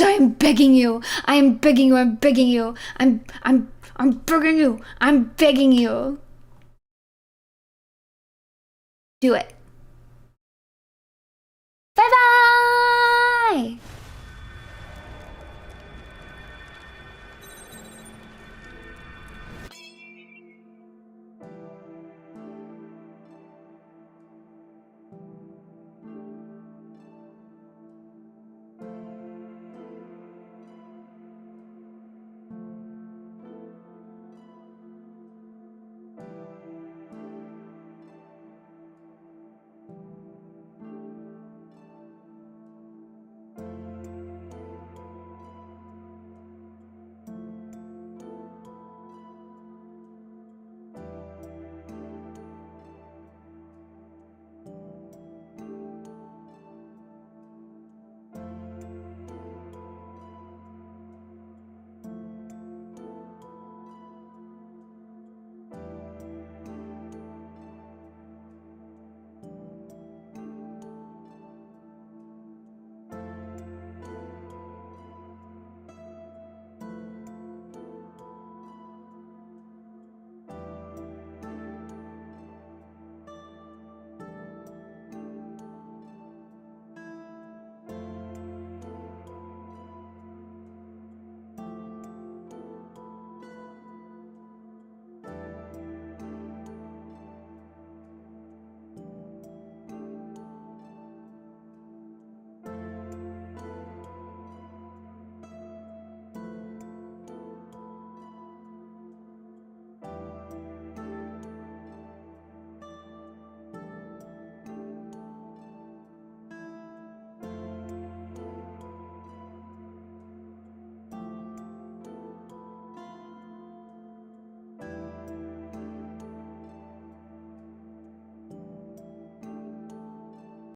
I am begging you. I'm begging you. Do it. Bye-bye.